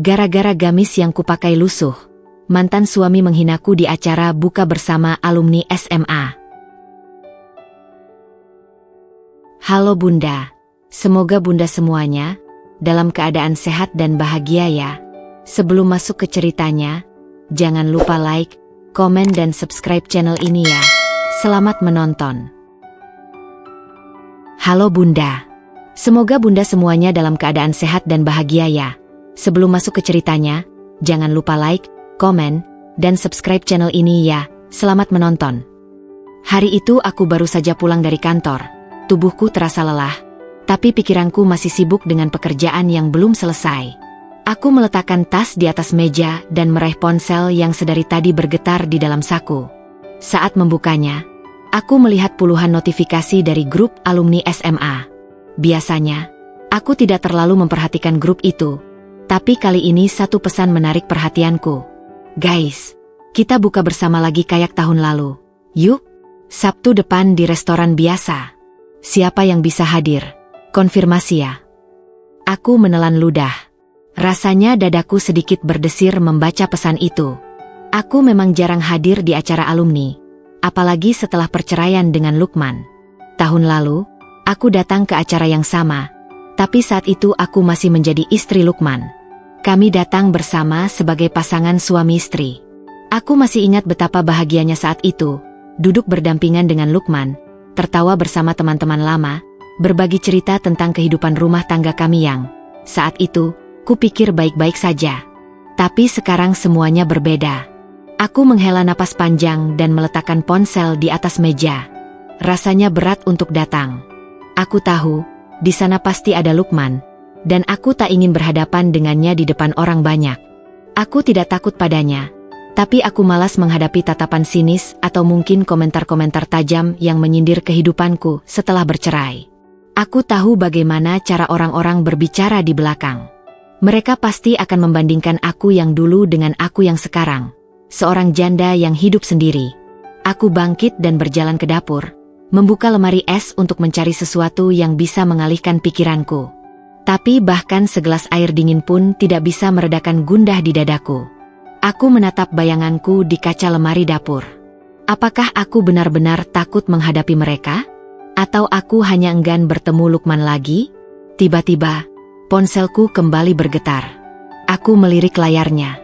Gara-gara gamis yang kupakai lusuh, mantan suami menghinaku di acara buka bersama alumni SMA. Halo Bunda, semoga Bunda semuanya dalam keadaan sehat dan bahagia ya. Sebelum masuk ke ceritanya, jangan lupa like, komen dan subscribe channel ini ya. Selamat menonton. Halo Bunda, semoga Bunda semuanya dalam keadaan sehat dan bahagia ya. Sebelum masuk ke ceritanya, jangan lupa like, komen, dan subscribe channel ini ya. Selamat menonton. Hari itu aku baru saja pulang dari kantor. Tubuhku terasa lelah, tapi pikiranku masih sibuk dengan pekerjaan yang belum selesai. Aku meletakkan tas di atas meja dan meraih ponsel yang sedari tadi bergetar di dalam saku. Saat membukanya, aku melihat puluhan notifikasi dari grup alumni SMA. Biasanya, aku tidak terlalu memperhatikan grup itu, tapi kali ini satu pesan menarik perhatianku. Guys, kita buka bersama lagi kayak tahun lalu. Yuk, Sabtu depan di restoran biasa. Siapa yang bisa hadir? Konfirmasi ya. Aku menelan ludah. Rasanya dadaku sedikit berdesir membaca pesan itu. Aku memang jarang hadir di acara alumni, apalagi setelah perceraian dengan Lukman. Tahun lalu, aku datang ke acara yang sama, tapi saat itu aku masih menjadi istri Lukman. Kami datang bersama sebagai pasangan suami istri. Aku masih ingat betapa bahagianya saat itu, duduk berdampingan dengan Lukman, tertawa bersama teman-teman lama, berbagi cerita tentang kehidupan rumah tangga kami yang, saat itu, kupikir baik-baik saja. Tapi sekarang semuanya berbeda. Aku menghela napas panjang dan meletakkan ponsel di atas meja. Rasanya berat untuk datang. Aku tahu, di sana pasti ada Lukman, dan aku tak ingin berhadapan dengannya di depan orang banyak. Aku tidak takut padanya, tapi aku malas menghadapi tatapan sinis atau mungkin komentar-komentar tajam yang menyindir kehidupanku setelah bercerai. Aku tahu bagaimana cara orang-orang berbicara di belakang. Mereka pasti akan membandingkan aku yang dulu dengan aku yang sekarang, seorang janda yang hidup sendiri. Aku bangkit dan berjalan ke dapur, membuka lemari es untuk mencari sesuatu yang bisa mengalihkan pikiranku. Tapi bahkan segelas air dingin pun tidak bisa meredakan gundah di dadaku. Aku menatap bayanganku di kaca lemari dapur. Apakah aku benar-benar takut menghadapi mereka? Atau aku hanya enggan bertemu Lukman lagi? Tiba-tiba, ponselku kembali bergetar. Aku melirik layarnya.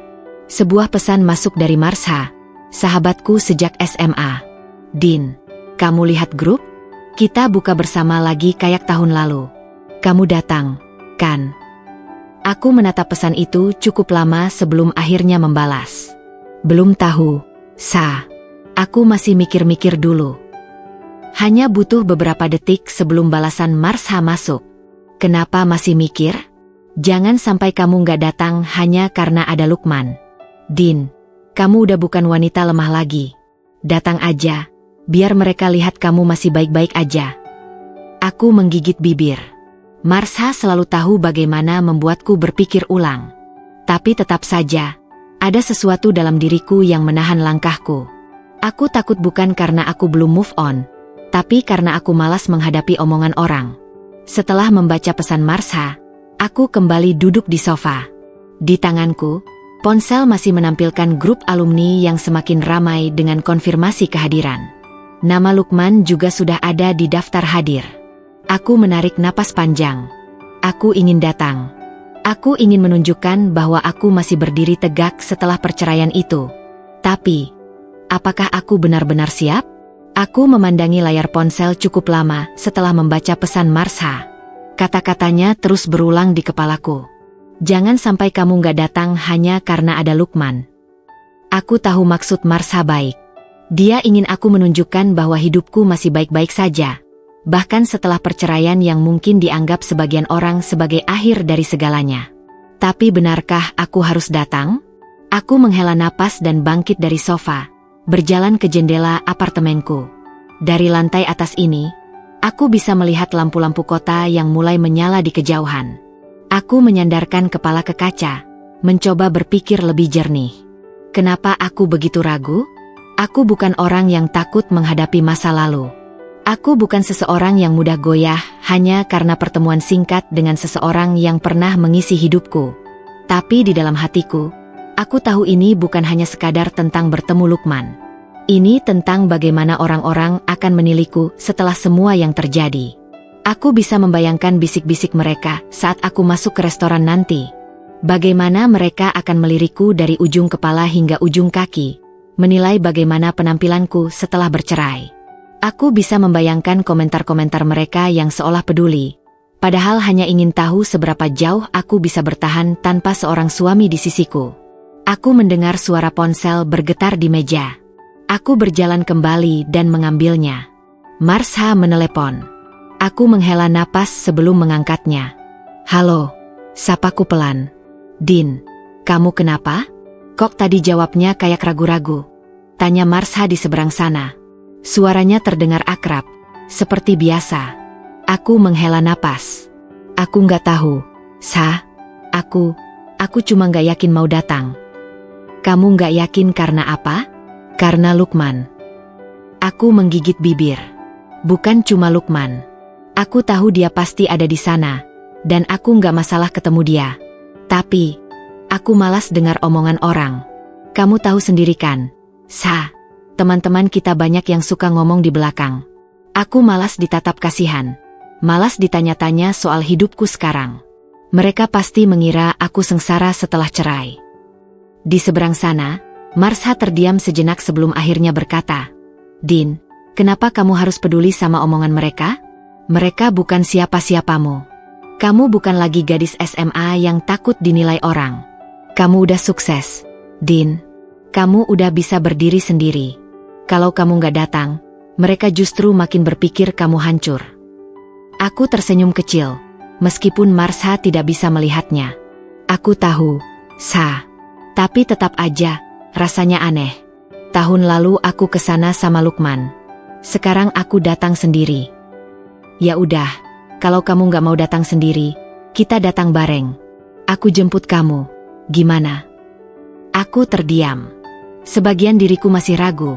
Sebuah pesan masuk dari Marsha, sahabatku sejak SMA. Din, kamu lihat grup? Kita buka bersama lagi kayak tahun lalu. Kamu datang, kan? Aku menatap pesan itu cukup lama sebelum akhirnya membalas. Belum tahu, Sa. Aku masih mikir-mikir dulu. Hanya butuh beberapa detik sebelum balasan Marsha masuk. Kenapa masih mikir? Jangan sampai kamu nggak datang hanya karena ada Lukman. Din, kamu udah bukan wanita lemah lagi. Datang aja, biar mereka lihat kamu masih baik-baik aja. Aku menggigit bibir. Marsha selalu tahu bagaimana membuatku berpikir ulang. Tapi tetap saja, ada sesuatu dalam diriku yang menahan langkahku. Aku takut bukan karena aku belum move on, tapi karena aku malas menghadapi omongan orang. Setelah membaca pesan Marsha, aku kembali duduk di sofa. Di tanganku, ponsel masih menampilkan grup alumni yang semakin ramai dengan konfirmasi kehadiran. Nama Lukman juga sudah ada di daftar hadir. Aku menarik napas panjang. Aku ingin datang. Aku ingin menunjukkan bahwa aku masih berdiri tegak setelah perceraian itu. Tapi, apakah aku benar-benar siap? Aku memandangi layar ponsel cukup lama setelah membaca pesan Marsha. Kata-katanya terus berulang di kepalaku. Jangan sampai kamu nggak datang hanya karena ada Lukman. Aku tahu maksud Marsha baik. Dia ingin aku menunjukkan bahwa hidupku masih baik-baik saja. Bahkan setelah perceraian yang mungkin dianggap sebagian orang sebagai akhir dari segalanya. Tapi benarkah aku harus datang? Aku menghela napas dan bangkit dari sofa, berjalan ke jendela apartemenku. Dari lantai atas ini, aku bisa melihat lampu-lampu kota yang mulai menyala di kejauhan. Aku menyandarkan kepala ke kaca, mencoba berpikir lebih jernih. Kenapa aku begitu ragu? Aku bukan orang yang takut menghadapi masa lalu. Aku bukan seseorang yang mudah goyah hanya karena pertemuan singkat dengan seseorang yang pernah mengisi hidupku. Tapi di dalam hatiku, aku tahu ini bukan hanya sekadar tentang bertemu Lukman. Ini tentang bagaimana orang-orang akan menilaiku setelah semua yang terjadi. Aku bisa membayangkan bisik-bisik mereka saat aku masuk ke restoran nanti. Bagaimana mereka akan melirikku dari ujung kepala hingga ujung kaki, menilai bagaimana penampilanku setelah bercerai. Aku bisa membayangkan komentar-komentar mereka yang seolah peduli, padahal hanya ingin tahu seberapa jauh aku bisa bertahan tanpa seorang suami di sisiku. Aku mendengar suara ponsel bergetar di meja. Aku berjalan kembali dan mengambilnya. Marsha menelepon. Aku menghela napas sebelum mengangkatnya. "Halo," sapaku pelan. "Din, kamu kenapa?" "Kok tadi jawabnya kayak ragu-ragu?" tanya Marsha di seberang sana. Suaranya terdengar akrab, seperti biasa. Aku menghela napas. "Aku nggak tahu, Sa. Aku cuma nggak yakin mau datang." "Kamu nggak yakin karena apa?" "Karena Lukman." Aku menggigit bibir. Bukan cuma Lukman. Aku tahu dia pasti ada di sana, dan aku nggak masalah ketemu dia. Tapi, aku malas dengar omongan orang. Kamu tahu sendiri kan, Sa, teman-teman kita banyak yang suka ngomong di belakang. Aku malas ditatap kasihan. Malas ditanya-tanya soal hidupku sekarang. Mereka pasti mengira aku sengsara setelah cerai. Di seberang sana, Marsha terdiam sejenak sebelum akhirnya berkata, "Din, kenapa kamu harus peduli sama omongan mereka? Mereka bukan siapa-siapamu. Kamu bukan lagi gadis SMA yang takut dinilai orang. Kamu udah sukses, Din. Kamu udah bisa berdiri sendiri. Kalau kamu nggak datang, mereka justru makin berpikir kamu hancur." Aku tersenyum kecil, meskipun Marsha tidak bisa melihatnya. Aku tahu, Sa. Tapi tetap aja, rasanya aneh. Tahun lalu aku kesana sama Lukman. Sekarang aku datang sendiri. "Ya udah, kalau kamu nggak mau datang sendiri, kita datang bareng. Aku jemput kamu. Gimana?" Aku terdiam. Sebagian diriku masih ragu,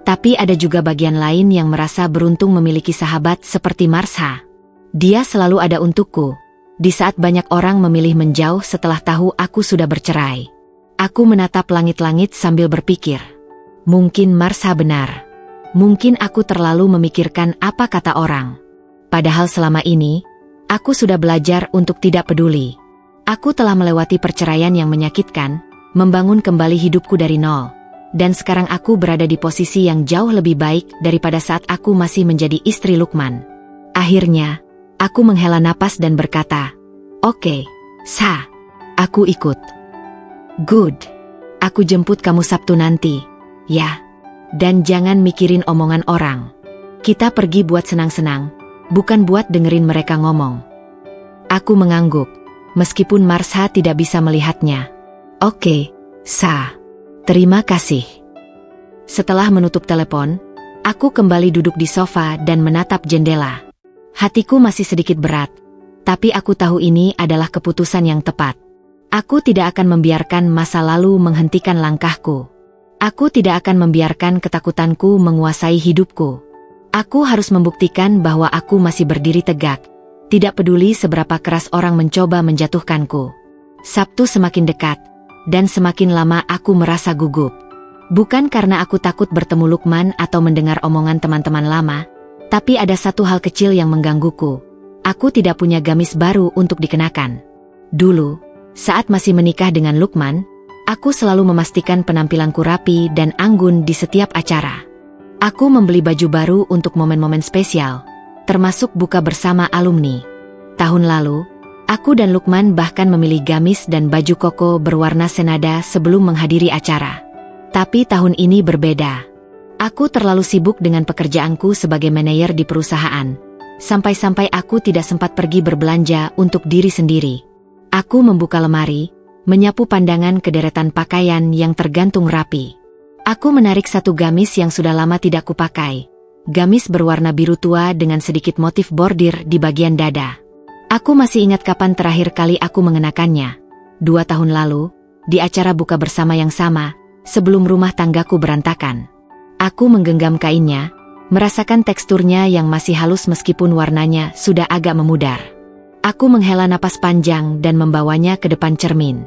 tapi ada juga bagian lain yang merasa beruntung memiliki sahabat seperti Marsha. Dia selalu ada untukku, di saat banyak orang memilih menjauh setelah tahu aku sudah bercerai. Aku menatap langit-langit sambil berpikir, mungkin Marsha benar. Mungkin aku terlalu memikirkan apa kata orang. Padahal selama ini, aku sudah belajar untuk tidak peduli. Aku telah melewati perceraian yang menyakitkan, membangun kembali hidupku dari nol. Dan sekarang aku berada di posisi yang jauh lebih baik daripada saat aku masih menjadi istri Lukman. Akhirnya, aku menghela napas dan berkata, "Oke, Sa, aku ikut." "Good. Aku jemput kamu Sabtu nanti, ya. Dan jangan mikirin omongan orang. Kita pergi buat senang-senang, bukan buat dengerin mereka ngomong." Aku mengangguk, meskipun Marsha tidak bisa melihatnya. "Oke, Sa. Terima kasih." Setelah menutup telepon, aku kembali duduk di sofa dan menatap jendela. Hatiku masih sedikit berat, tapi aku tahu ini adalah keputusan yang tepat. Aku tidak akan membiarkan masa lalu menghentikan langkahku. Aku tidak akan membiarkan ketakutanku menguasai hidupku. Aku harus membuktikan bahwa aku masih berdiri tegak, tidak peduli seberapa keras orang mencoba menjatuhkanku. Sabtu semakin dekat, dan semakin lama aku merasa gugup. Bukan karena aku takut bertemu Lukman atau mendengar omongan teman-teman lama, tapi ada satu hal kecil yang menggangguku. Aku tidak punya gamis baru untuk dikenakan. Dulu, saat masih menikah dengan Lukman, aku selalu memastikan penampilanku rapi dan anggun di setiap acara. Aku membeli baju baru untuk momen-momen spesial, termasuk buka bersama alumni. Tahun lalu, aku dan Lukman bahkan memilih gamis dan baju koko berwarna senada sebelum menghadiri acara. Tapi tahun ini berbeda. Aku terlalu sibuk dengan pekerjaanku sebagai manajer di perusahaan, sampai-sampai aku tidak sempat pergi berbelanja untuk diri sendiri. Aku membuka lemari, menyapu pandangan ke deretan pakaian yang tergantung rapi. Aku menarik satu gamis yang sudah lama tidak kupakai. Gamis berwarna biru tua dengan sedikit motif bordir di bagian dada. Aku masih ingat kapan terakhir kali aku mengenakannya. 2 tahun lalu, di acara buka bersama yang sama, sebelum rumah tanggaku berantakan. Aku menggenggam kainnya, merasakan teksturnya yang masih halus meskipun warnanya sudah agak memudar. Aku menghela napas panjang dan membawanya ke depan cermin.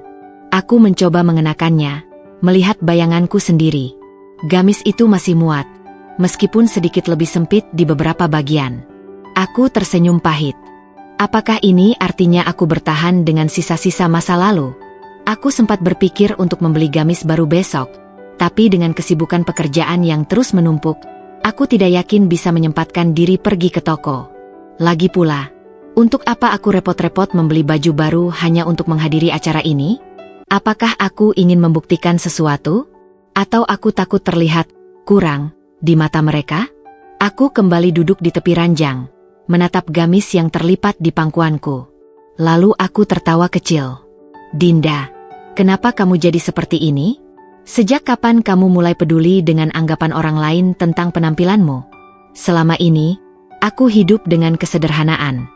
Aku mencoba mengenakannya, melihat bayanganku sendiri. Gamis itu masih muat, meskipun sedikit lebih sempit di beberapa bagian. Aku tersenyum pahit. Apakah ini artinya aku bertahan dengan sisa-sisa masa lalu? Aku sempat berpikir untuk membeli gamis baru besok, tapi dengan kesibukan pekerjaan yang terus menumpuk, aku tidak yakin bisa menyempatkan diri pergi ke toko. Lagi pula, untuk apa aku repot-repot membeli baju baru hanya untuk menghadiri acara ini? Apakah aku ingin membuktikan sesuatu? Atau aku takut terlihat kurang di mata mereka? Aku kembali duduk di tepi ranjang, menatap gamis yang terlipat di pangkuanku. Lalu aku tertawa kecil. Dinda, kenapa kamu jadi seperti ini? Sejak kapan kamu mulai peduli dengan anggapan orang lain tentang penampilanmu? Selama ini, aku hidup dengan kesederhanaan.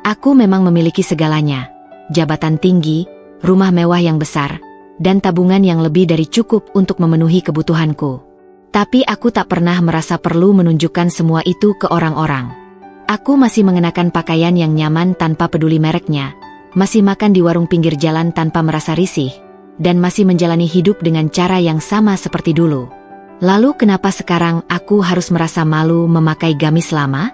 Aku memang memiliki segalanya, jabatan tinggi, rumah mewah yang besar, dan tabungan yang lebih dari cukup untuk memenuhi kebutuhanku. Tapi aku tak pernah merasa perlu menunjukkan semua itu ke orang-orang. Aku masih mengenakan pakaian yang nyaman tanpa peduli mereknya, masih makan di warung pinggir jalan tanpa merasa risih, dan masih menjalani hidup dengan cara yang sama seperti dulu. Lalu kenapa sekarang aku harus merasa malu memakai gamis lama?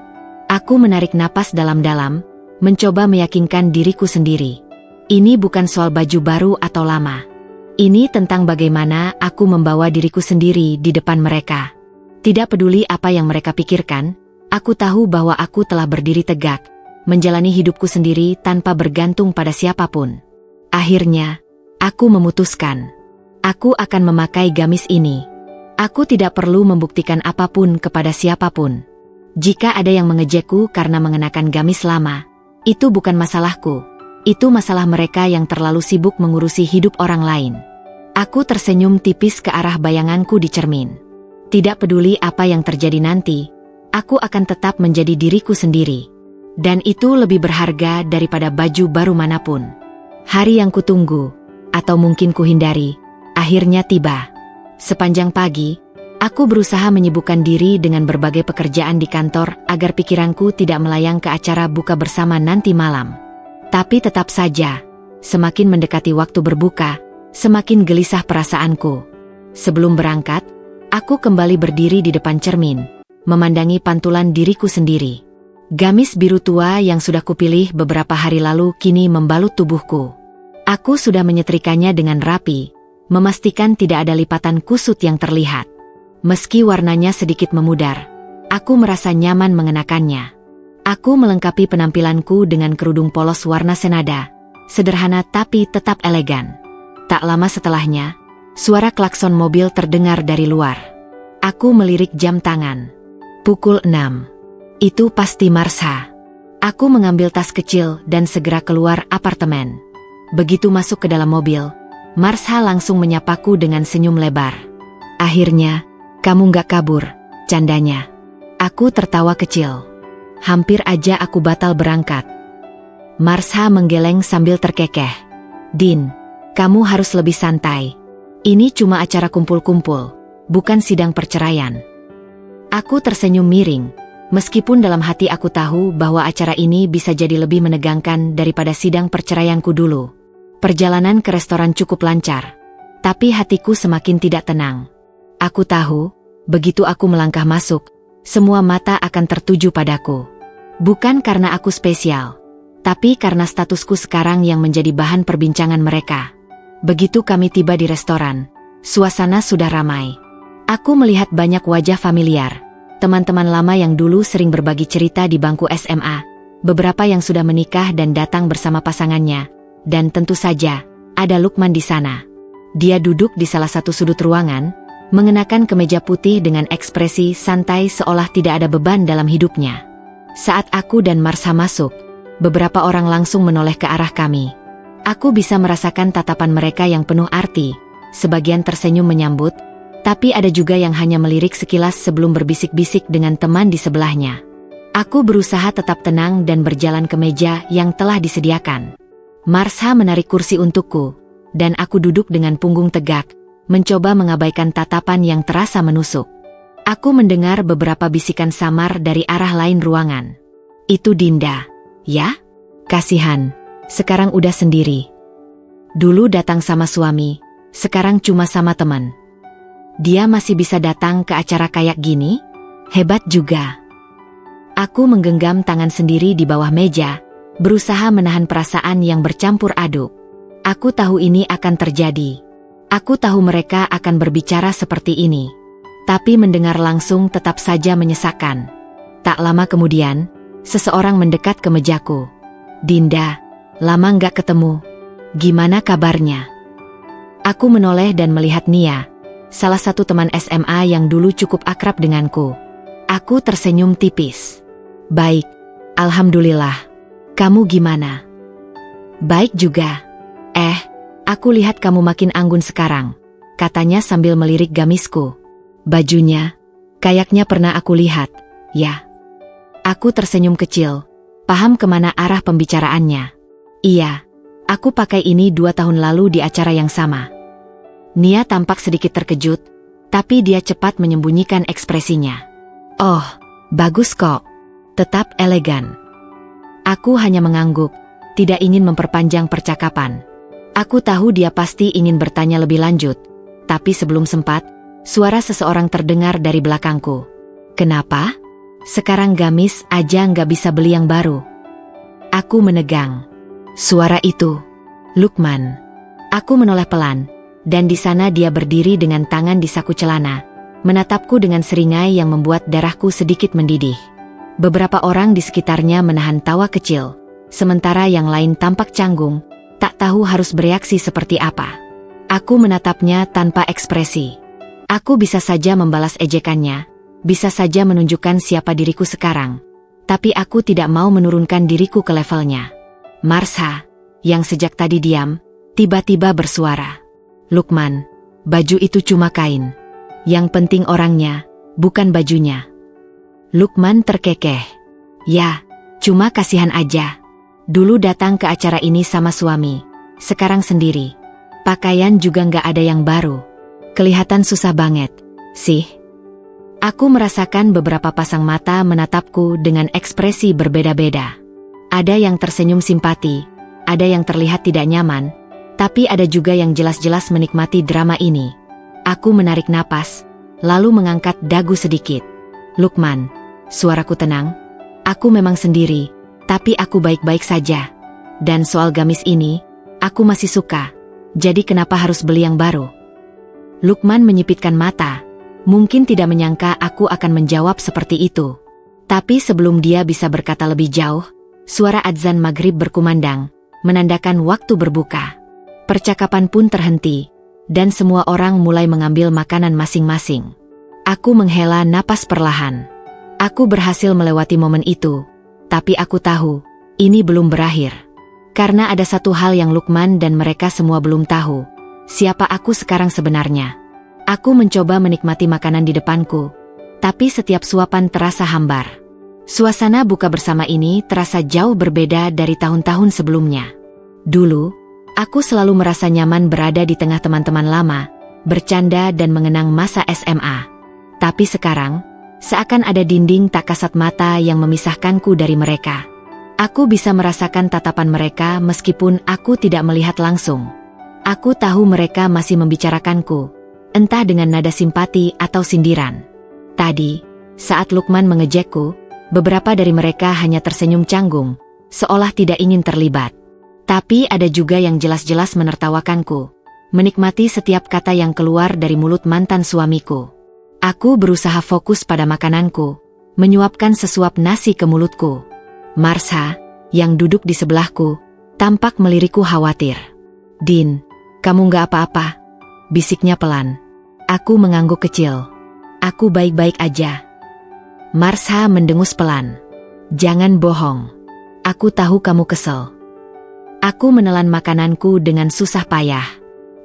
Aku menarik napas dalam-dalam, mencoba meyakinkan diriku sendiri. Ini bukan soal baju baru atau lama. Ini tentang bagaimana aku membawa diriku sendiri di depan mereka. Tidak peduli apa yang mereka pikirkan, aku tahu bahwa aku telah berdiri tegak, menjalani hidupku sendiri tanpa bergantung pada siapapun. Akhirnya, aku memutuskan. Aku akan memakai gamis ini. Aku tidak perlu membuktikan apapun kepada siapapun. Jika ada yang mengejekku karena mengenakan gamis lama, itu bukan masalahku. Itu masalah mereka yang terlalu sibuk mengurusi hidup orang lain. Aku tersenyum tipis ke arah bayanganku di cermin. Tidak peduli apa yang terjadi nanti, aku akan tetap menjadi diriku sendiri. Dan itu lebih berharga daripada baju baru manapun. Hari yang kutunggu, atau mungkin kuhindari, akhirnya tiba. Sepanjang pagi, aku berusaha menyibukkan diri dengan berbagai pekerjaan di kantor agar pikiranku tidak melayang ke acara buka bersama nanti malam. Tapi tetap saja, semakin mendekati waktu berbuka, semakin gelisah perasaanku. Sebelum berangkat, aku kembali berdiri di depan cermin, memandangi pantulan diriku sendiri. Gamis biru tua yang sudah kupilih beberapa hari lalu kini membalut tubuhku. Aku sudah menyetrikanya dengan rapi, memastikan tidak ada lipatan kusut yang terlihat. Meski warnanya sedikit memudar, aku merasa nyaman mengenakannya. Aku melengkapi penampilanku dengan kerudung polos warna senada, sederhana tapi tetap elegan. Tak lama setelahnya, suara klakson mobil terdengar dari luar. Aku melirik jam tangan. Pukul 6. Itu pasti Marsha. Aku mengambil tas kecil dan segera keluar apartemen. Begitu masuk ke dalam mobil, Marsha langsung menyapaku dengan senyum lebar. Akhirnya, kamu gak kabur, candanya. Aku tertawa kecil. Hampir aja aku batal berangkat. Marsha menggeleng sambil terkekeh. Din, kamu harus lebih santai. Ini cuma acara kumpul-kumpul, bukan sidang perceraian. Aku tersenyum miring, meskipun dalam hati aku tahu bahwa acara ini bisa jadi lebih menegangkan daripada sidang perceraianku dulu. Perjalanan ke restoran cukup lancar, tapi hatiku semakin tidak tenang. Aku tahu, begitu aku melangkah masuk, semua mata akan tertuju padaku. Bukan karena aku spesial, tapi karena statusku sekarang yang menjadi bahan perbincangan mereka. Begitu kami tiba di restoran, suasana sudah ramai. Aku melihat banyak wajah familiar, teman-teman lama yang dulu sering berbagi cerita di bangku SMA, beberapa yang sudah menikah dan datang bersama pasangannya, dan tentu saja, ada Lukman di sana. Dia duduk di salah satu sudut ruangan, mengenakan kemeja putih dengan ekspresi santai seolah tidak ada beban dalam hidupnya. Saat aku dan Marsha masuk, beberapa orang langsung menoleh ke arah kami. Aku bisa merasakan tatapan mereka yang penuh arti, sebagian tersenyum menyambut, tapi ada juga yang hanya melirik sekilas sebelum berbisik-bisik dengan teman di sebelahnya. Aku berusaha tetap tenang dan berjalan ke meja yang telah disediakan. Marsha menarik kursi untukku, dan aku duduk dengan punggung tegak, mencoba mengabaikan tatapan yang terasa menusuk. Aku mendengar beberapa bisikan samar dari arah lain ruangan. Itu Dinda, ya? Kasihan, sekarang udah sendiri. Dulu datang sama suami, sekarang cuma sama teman. Dia masih bisa datang ke acara kayak gini? Hebat juga. Aku menggenggam tangan sendiri di bawah meja, berusaha menahan perasaan yang bercampur aduk. Aku tahu ini akan terjadi. Aku tahu mereka akan berbicara seperti ini. Tapi mendengar langsung tetap saja menyesakan. Tak lama kemudian, seseorang mendekat ke mejaku. Dinda, lama nggak ketemu. Gimana kabarnya? Aku menoleh dan melihat Nia, salah satu teman SMA yang dulu cukup akrab denganku. Aku tersenyum tipis. Baik, alhamdulillah. Kamu gimana? Baik juga. Aku lihat kamu makin anggun sekarang, katanya sambil melirik gamisku. Bajunya, kayaknya pernah aku lihat, ya. Aku tersenyum kecil, paham kemana arah pembicaraannya. Iya, aku pakai ini 2 tahun lalu di acara yang sama. Nia tampak sedikit terkejut, tapi dia cepat menyembunyikan ekspresinya. Oh, bagus kok. Tetap elegan. Aku hanya mengangguk, tidak ingin memperpanjang percakapan. Aku tahu dia pasti ingin bertanya lebih lanjut, tapi sebelum sempat, suara seseorang terdengar dari belakangku. Kenapa? Sekarang gamis aja nggak bisa beli yang baru. Aku menegang. Suara itu, Lukman. Aku menoleh pelan, dan di sana dia berdiri dengan tangan di saku celana, menatapku dengan seringai yang membuat darahku sedikit mendidih. Beberapa orang di sekitarnya menahan tawa kecil, sementara yang lain tampak canggung, tak tahu harus bereaksi seperti apa. Aku menatapnya tanpa ekspresi. Aku bisa saja membalas ejekannya, bisa saja menunjukkan siapa diriku sekarang, tapi aku tidak mau menurunkan diriku ke levelnya. Marsha, yang sejak tadi diam, tiba-tiba bersuara. Lukman, baju itu cuma kain. Yang penting orangnya, bukan bajunya. Lukman terkekeh. Ya, cuma kasihan aja. Dulu datang ke acara ini sama suami, sekarang sendiri. Pakaian juga nggak ada yang baru. Kelihatan susah banget, sih. Aku merasakan beberapa pasang mata menatapku dengan ekspresi berbeda-beda. Ada yang tersenyum simpati, ada yang terlihat tidak nyaman, tapi ada juga yang jelas-jelas menikmati drama ini. Aku menarik napas, lalu mengangkat dagu sedikit. Lukman, suaraku tenang. Aku memang sendiri, tapi aku baik-baik saja. Dan soal gamis ini, aku masih suka. Jadi kenapa harus beli yang baru? Lukman menyipitkan mata, mungkin tidak menyangka aku akan menjawab seperti itu. Tapi sebelum dia bisa berkata lebih jauh, suara adzan maghrib berkumandang, menandakan waktu berbuka. Percakapan pun terhenti, dan semua orang mulai mengambil makanan masing-masing. Aku menghela napas perlahan. Aku berhasil melewati momen itu, tapi aku tahu, ini belum berakhir. Karena ada satu hal yang Lukman dan mereka semua belum tahu, siapa aku sekarang sebenarnya. Aku mencoba menikmati makanan di depanku, tapi setiap suapan terasa hambar. Suasana buka bersama ini terasa jauh berbeda dari tahun-tahun sebelumnya. Dulu, aku selalu merasa nyaman berada di tengah teman-teman lama, bercanda dan mengenang masa SMA. Tapi sekarang, seakan ada dinding tak kasat mata yang memisahkanku dari mereka. Aku bisa merasakan tatapan mereka meskipun aku tidak melihat langsung. Aku tahu mereka masih membicarakanku, entah dengan nada simpati atau sindiran. Tadi, saat Lukman mengejekku, beberapa dari mereka hanya tersenyum canggung, seolah tidak ingin terlibat. Tapi ada juga yang jelas-jelas menertawakanku, menikmati setiap kata yang keluar dari mulut mantan suamiku. Aku berusaha fokus pada makananku, menyuapkan sesuap nasi ke mulutku. Marsha, yang duduk di sebelahku, tampak melirikku khawatir. Din, kamu nggak apa-apa? Bisiknya pelan. Aku mengangguk kecil. Aku baik-baik aja. Marsha mendengus pelan. Jangan bohong. Aku tahu kamu kesel. Aku menelan makananku dengan susah payah.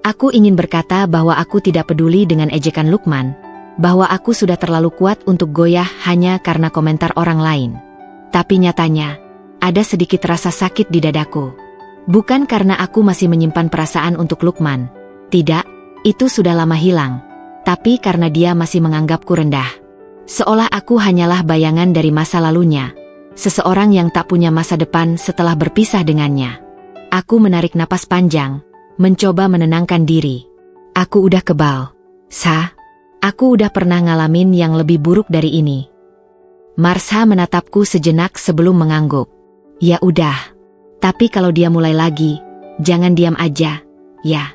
Aku ingin berkata bahwa aku tidak peduli dengan ejekan Lukman, bahwa aku sudah terlalu kuat untuk goyah hanya karena komentar orang lain. Tapi nyatanya, ada sedikit rasa sakit di dadaku. Bukan karena aku masih menyimpan perasaan untuk Lukman. Tidak, itu sudah lama hilang. Tapi karena dia masih menganggapku rendah. Seolah aku hanyalah bayangan dari masa lalunya. Seseorang yang tak punya masa depan setelah berpisah dengannya. Aku menarik napas panjang, mencoba menenangkan diri. Aku udah kebal. Aku udah pernah ngalamin yang lebih buruk dari ini. Marsha menatapku sejenak sebelum mengangguk. Ya udah. Tapi kalau dia mulai lagi, jangan diam aja, ya.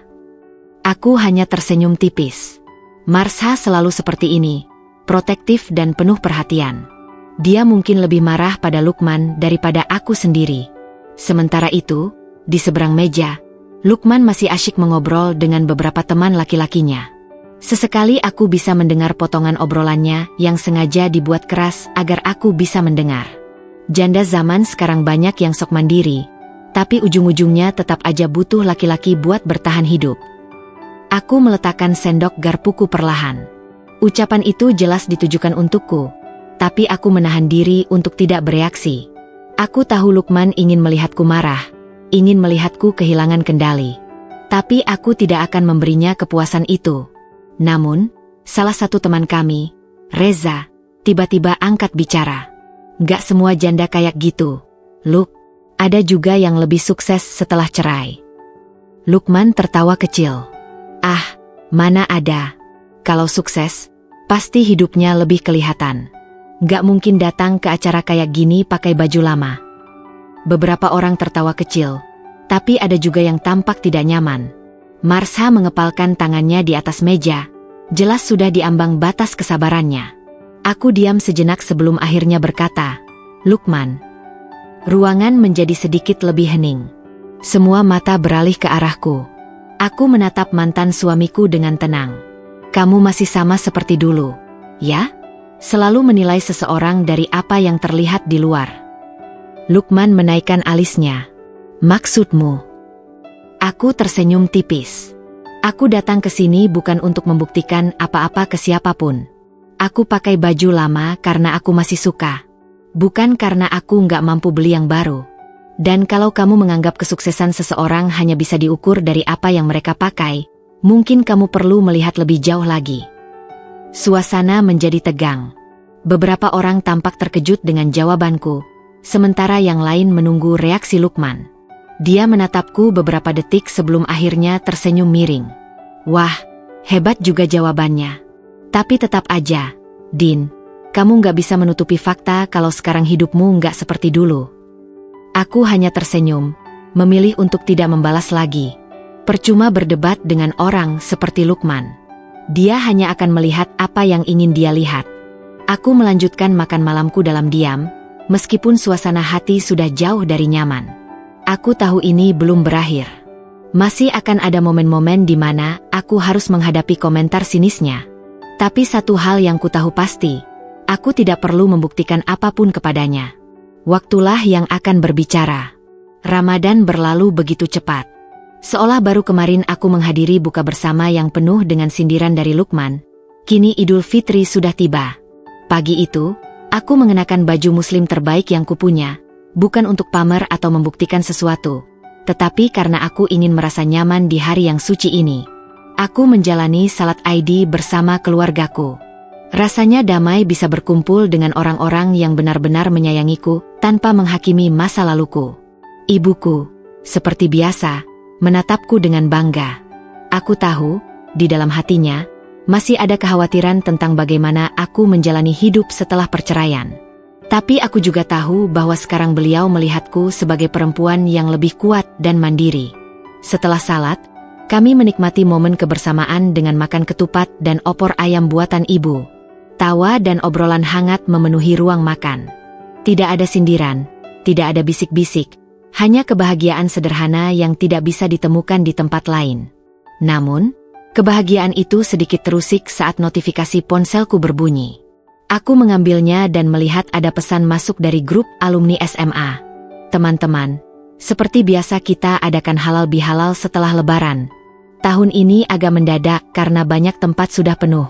Aku hanya tersenyum tipis. Marsha selalu seperti ini, protektif dan penuh perhatian. Dia mungkin lebih marah pada Lukman daripada aku sendiri. Sementara itu, di seberang meja, Lukman masih asyik mengobrol dengan beberapa teman laki-lakinya. Sesekali aku bisa mendengar potongan obrolannya yang sengaja dibuat keras agar aku bisa mendengar. Janda zaman sekarang banyak yang sok mandiri, tapi ujung-ujungnya tetap aja butuh laki-laki buat bertahan hidup. Aku meletakkan sendok garpuku perlahan. Ucapan itu jelas ditujukan untukku, tapi aku menahan diri untuk tidak bereaksi. Aku tahu Lukman ingin melihatku marah, ingin melihatku kehilangan kendali. Tapi aku tidak akan memberinya kepuasan itu. Namun, salah satu teman kami, Reza, tiba-tiba angkat bicara. Gak semua janda kayak gitu, Luk. Ada juga yang lebih sukses setelah cerai. Lukman tertawa kecil. Ah, mana ada. Kalau sukses, pasti hidupnya lebih kelihatan. Gak mungkin datang ke acara kayak gini pakai baju lama. Beberapa orang tertawa kecil, tapi ada juga yang tampak tidak nyaman. Marsha mengepalkan tangannya di atas meja, jelas sudah diambang batas kesabarannya. Aku diam sejenak sebelum akhirnya berkata, Lukman. Ruangan menjadi sedikit lebih hening. Semua mata beralih ke arahku. Aku menatap mantan suamiku dengan tenang. Kamu masih sama seperti dulu, ya? Selalu menilai seseorang dari apa yang terlihat di luar. Lukman menaikkan alisnya. Maksudmu? Aku tersenyum tipis. Aku datang ke sini bukan untuk membuktikan apa-apa ke siapapun. Aku pakai baju lama karena aku masih suka. Bukan karena aku nggak mampu beli yang baru. Dan kalau kamu menganggap kesuksesan seseorang hanya bisa diukur dari apa yang mereka pakai, mungkin kamu perlu melihat lebih jauh lagi. Suasana menjadi tegang. Beberapa orang tampak terkejut dengan jawabanku, sementara yang lain menunggu reaksi Lukman. Dia menatapku beberapa detik sebelum akhirnya tersenyum miring. Wah, hebat juga jawabannya. Tapi tetap aja, Din, kamu nggak bisa menutupi fakta kalau sekarang hidupmu nggak seperti dulu. Aku hanya tersenyum, memilih untuk tidak membalas lagi. Percuma berdebat dengan orang seperti Lukman. Dia hanya akan melihat apa yang ingin dia lihat. Aku melanjutkan makan malamku dalam diam, meskipun suasana hati sudah jauh dari nyaman. Aku tahu ini belum berakhir. Masih akan ada momen-momen di mana aku harus menghadapi komentar sinisnya. Tapi satu hal yang ku tahu pasti, aku tidak perlu membuktikan apapun kepadanya. Waktulah yang akan berbicara. Ramadan berlalu begitu cepat. Seolah baru kemarin aku menghadiri buka bersama yang penuh dengan sindiran dari Lukman. Kini Idul Fitri sudah tiba. Pagi itu, aku mengenakan baju muslim terbaik yang kupunya, bukan untuk pamer atau membuktikan sesuatu, tetapi karena aku ingin merasa nyaman di hari yang suci ini. Aku menjalani salat Id bersama keluargaku. Rasanya damai bisa berkumpul dengan orang-orang yang benar-benar menyayangiku tanpa menghakimi masa laluku. Ibuku, seperti biasa, menatapku dengan bangga. Aku tahu, di dalam hatinya, masih ada kekhawatiran tentang bagaimana aku menjalani hidup setelah perceraian. Tapi aku juga tahu bahwa sekarang beliau melihatku sebagai perempuan yang lebih kuat dan mandiri. Setelah salat, kami menikmati momen kebersamaan dengan makan ketupat dan opor ayam buatan ibu. Tawa dan obrolan hangat memenuhi ruang makan. Tidak ada sindiran, tidak ada bisik-bisik, hanya kebahagiaan sederhana yang tidak bisa ditemukan di tempat lain. Namun, kebahagiaan itu sedikit terusik saat notifikasi ponselku berbunyi. Aku mengambilnya dan melihat ada pesan masuk dari grup alumni SMA. Teman-teman, seperti biasa kita adakan halal bihalal setelah Lebaran. Tahun ini agak mendadak karena banyak tempat sudah penuh.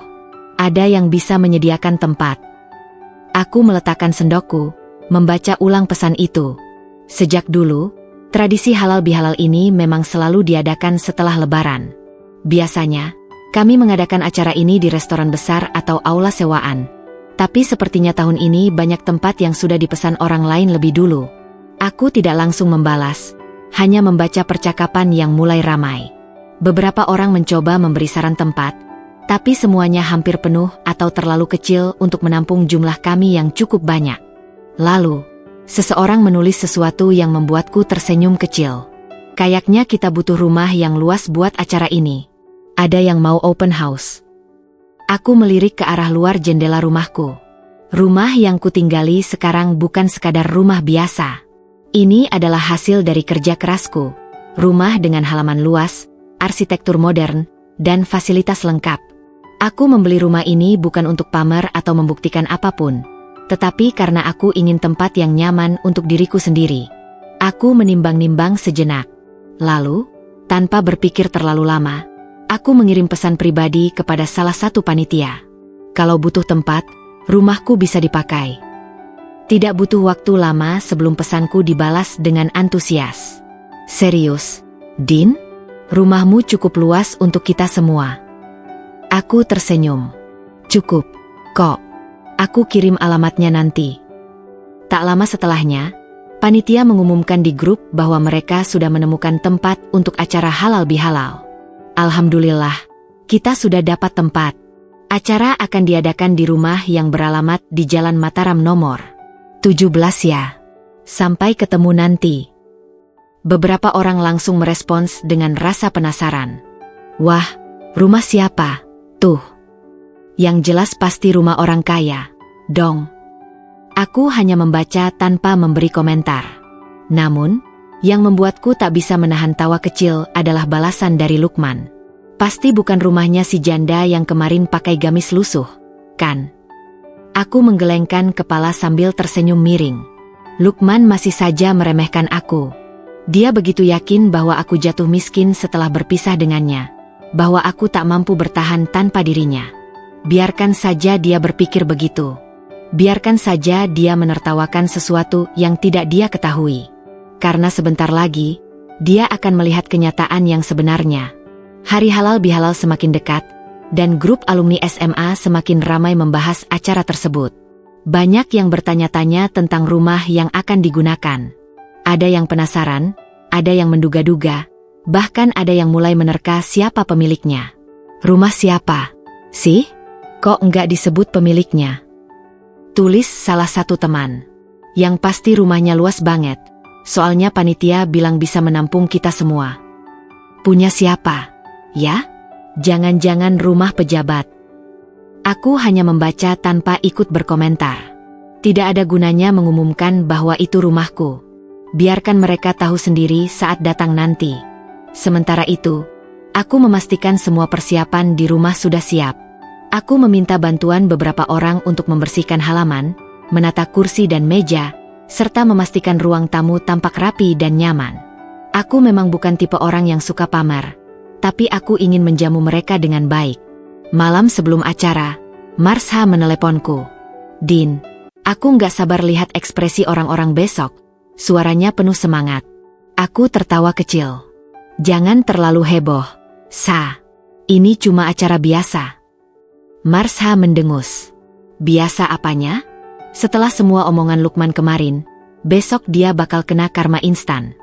Ada yang bisa menyediakan tempat. Aku meletakkan sendokku, membaca ulang pesan itu. Sejak dulu, tradisi halal bihalal ini memang selalu diadakan setelah Lebaran. Biasanya, kami mengadakan acara ini di restoran besar atau aula sewaan. Tapi sepertinya tahun ini banyak tempat yang sudah dipesan orang lain lebih dulu. Aku tidak langsung membalas, hanya membaca percakapan yang mulai ramai. Beberapa orang mencoba memberi saran tempat, tapi semuanya hampir penuh atau terlalu kecil untuk menampung jumlah kami yang cukup banyak. Lalu, seseorang menulis sesuatu yang membuatku tersenyum kecil. Kayaknya kita butuh rumah yang luas buat acara ini. Ada yang mau open house. Aku melirik ke arah luar jendela rumahku. Rumah yang kutinggali sekarang bukan sekadar rumah biasa. Ini adalah hasil dari kerja kerasku. Rumah dengan halaman luas, arsitektur modern, dan fasilitas lengkap. Aku membeli rumah ini bukan untuk pamer atau membuktikan apapun, tetapi karena aku ingin tempat yang nyaman untuk diriku sendiri. Aku menimbang-nimbang sejenak. Lalu, tanpa berpikir terlalu lama, aku mengirim pesan pribadi kepada salah satu panitia. Kalau butuh tempat, rumahku bisa dipakai. Tidak butuh waktu lama sebelum pesanku dibalas dengan antusias. Serius, Din? Rumahmu cukup luas untuk kita semua. Aku tersenyum. Cukup, kok. Aku kirim alamatnya nanti. Tak lama setelahnya, panitia mengumumkan di grup bahwa mereka sudah menemukan tempat untuk acara halal bihalal. Alhamdulillah, kita sudah dapat tempat. Acara akan diadakan di rumah yang beralamat di Jalan Mataram nomor 17 ya. Sampai ketemu nanti. Beberapa orang langsung merespons dengan rasa penasaran. Wah, rumah siapa? Tuh. Yang jelas pasti rumah orang kaya, dong. Aku hanya membaca tanpa memberi komentar. Namun, yang membuatku tak bisa menahan tawa kecil adalah balasan dari Lukman. Pasti bukan rumahnya si janda yang kemarin pakai gamis lusuh, kan? Aku menggelengkan kepala sambil tersenyum miring. Lukman masih saja meremehkan aku. Dia begitu yakin bahwa aku jatuh miskin setelah berpisah dengannya, bahwa aku tak mampu bertahan tanpa dirinya. Biarkan saja dia berpikir begitu. Biarkan saja dia menertawakan sesuatu yang tidak dia ketahui. Karena sebentar lagi, dia akan melihat kenyataan yang sebenarnya. Hari halal bihalal semakin dekat, dan grup alumni SMA semakin ramai membahas acara tersebut. Banyak yang bertanya-tanya tentang rumah yang akan digunakan. Ada yang penasaran, ada yang menduga-duga, bahkan ada yang mulai menerka siapa pemiliknya. Rumah siapa sih? Kok enggak disebut pemiliknya? Tulis salah satu teman. Yang pasti rumahnya luas banget. Soalnya panitia bilang bisa menampung kita semua. Punya siapa? Ya? Jangan-jangan rumah pejabat. Aku hanya membaca tanpa ikut berkomentar. Tidak ada gunanya mengumumkan bahwa itu rumahku. Biarkan mereka tahu sendiri saat datang nanti. Sementara itu, aku memastikan semua persiapan di rumah sudah siap. Aku meminta bantuan beberapa orang untuk membersihkan halaman, menata kursi dan meja, serta memastikan ruang tamu tampak rapi dan nyaman. Aku memang bukan tipe orang yang suka pamer, tapi aku ingin menjamu mereka dengan baik. Malam sebelum acara, Marsha meneleponku. Din, aku nggak sabar lihat ekspresi orang-orang besok. Suaranya penuh semangat. Aku tertawa kecil. Jangan terlalu heboh, Sa. Ini cuma acara biasa. Marsha mendengus. Biasa apanya? Setelah semua omongan Lukman kemarin, besok dia bakal kena karma instan.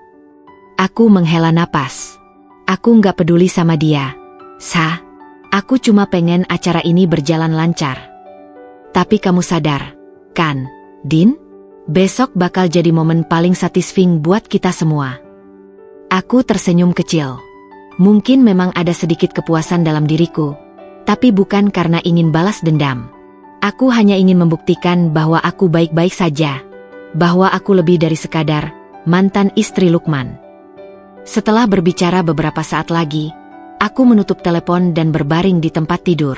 Aku menghela napas. Aku nggak peduli sama dia. Sa, aku cuma pengen acara ini berjalan lancar. Tapi kamu sadar, kan, Din? Besok bakal jadi momen paling satisfying buat kita semua. Aku tersenyum kecil. Mungkin memang ada sedikit kepuasan dalam diriku, tapi bukan karena ingin balas dendam. Aku hanya ingin membuktikan bahwa aku baik-baik saja, bahwa aku lebih dari sekadar mantan istri Lukman. Setelah berbicara beberapa saat lagi, aku menutup telepon dan berbaring di tempat tidur.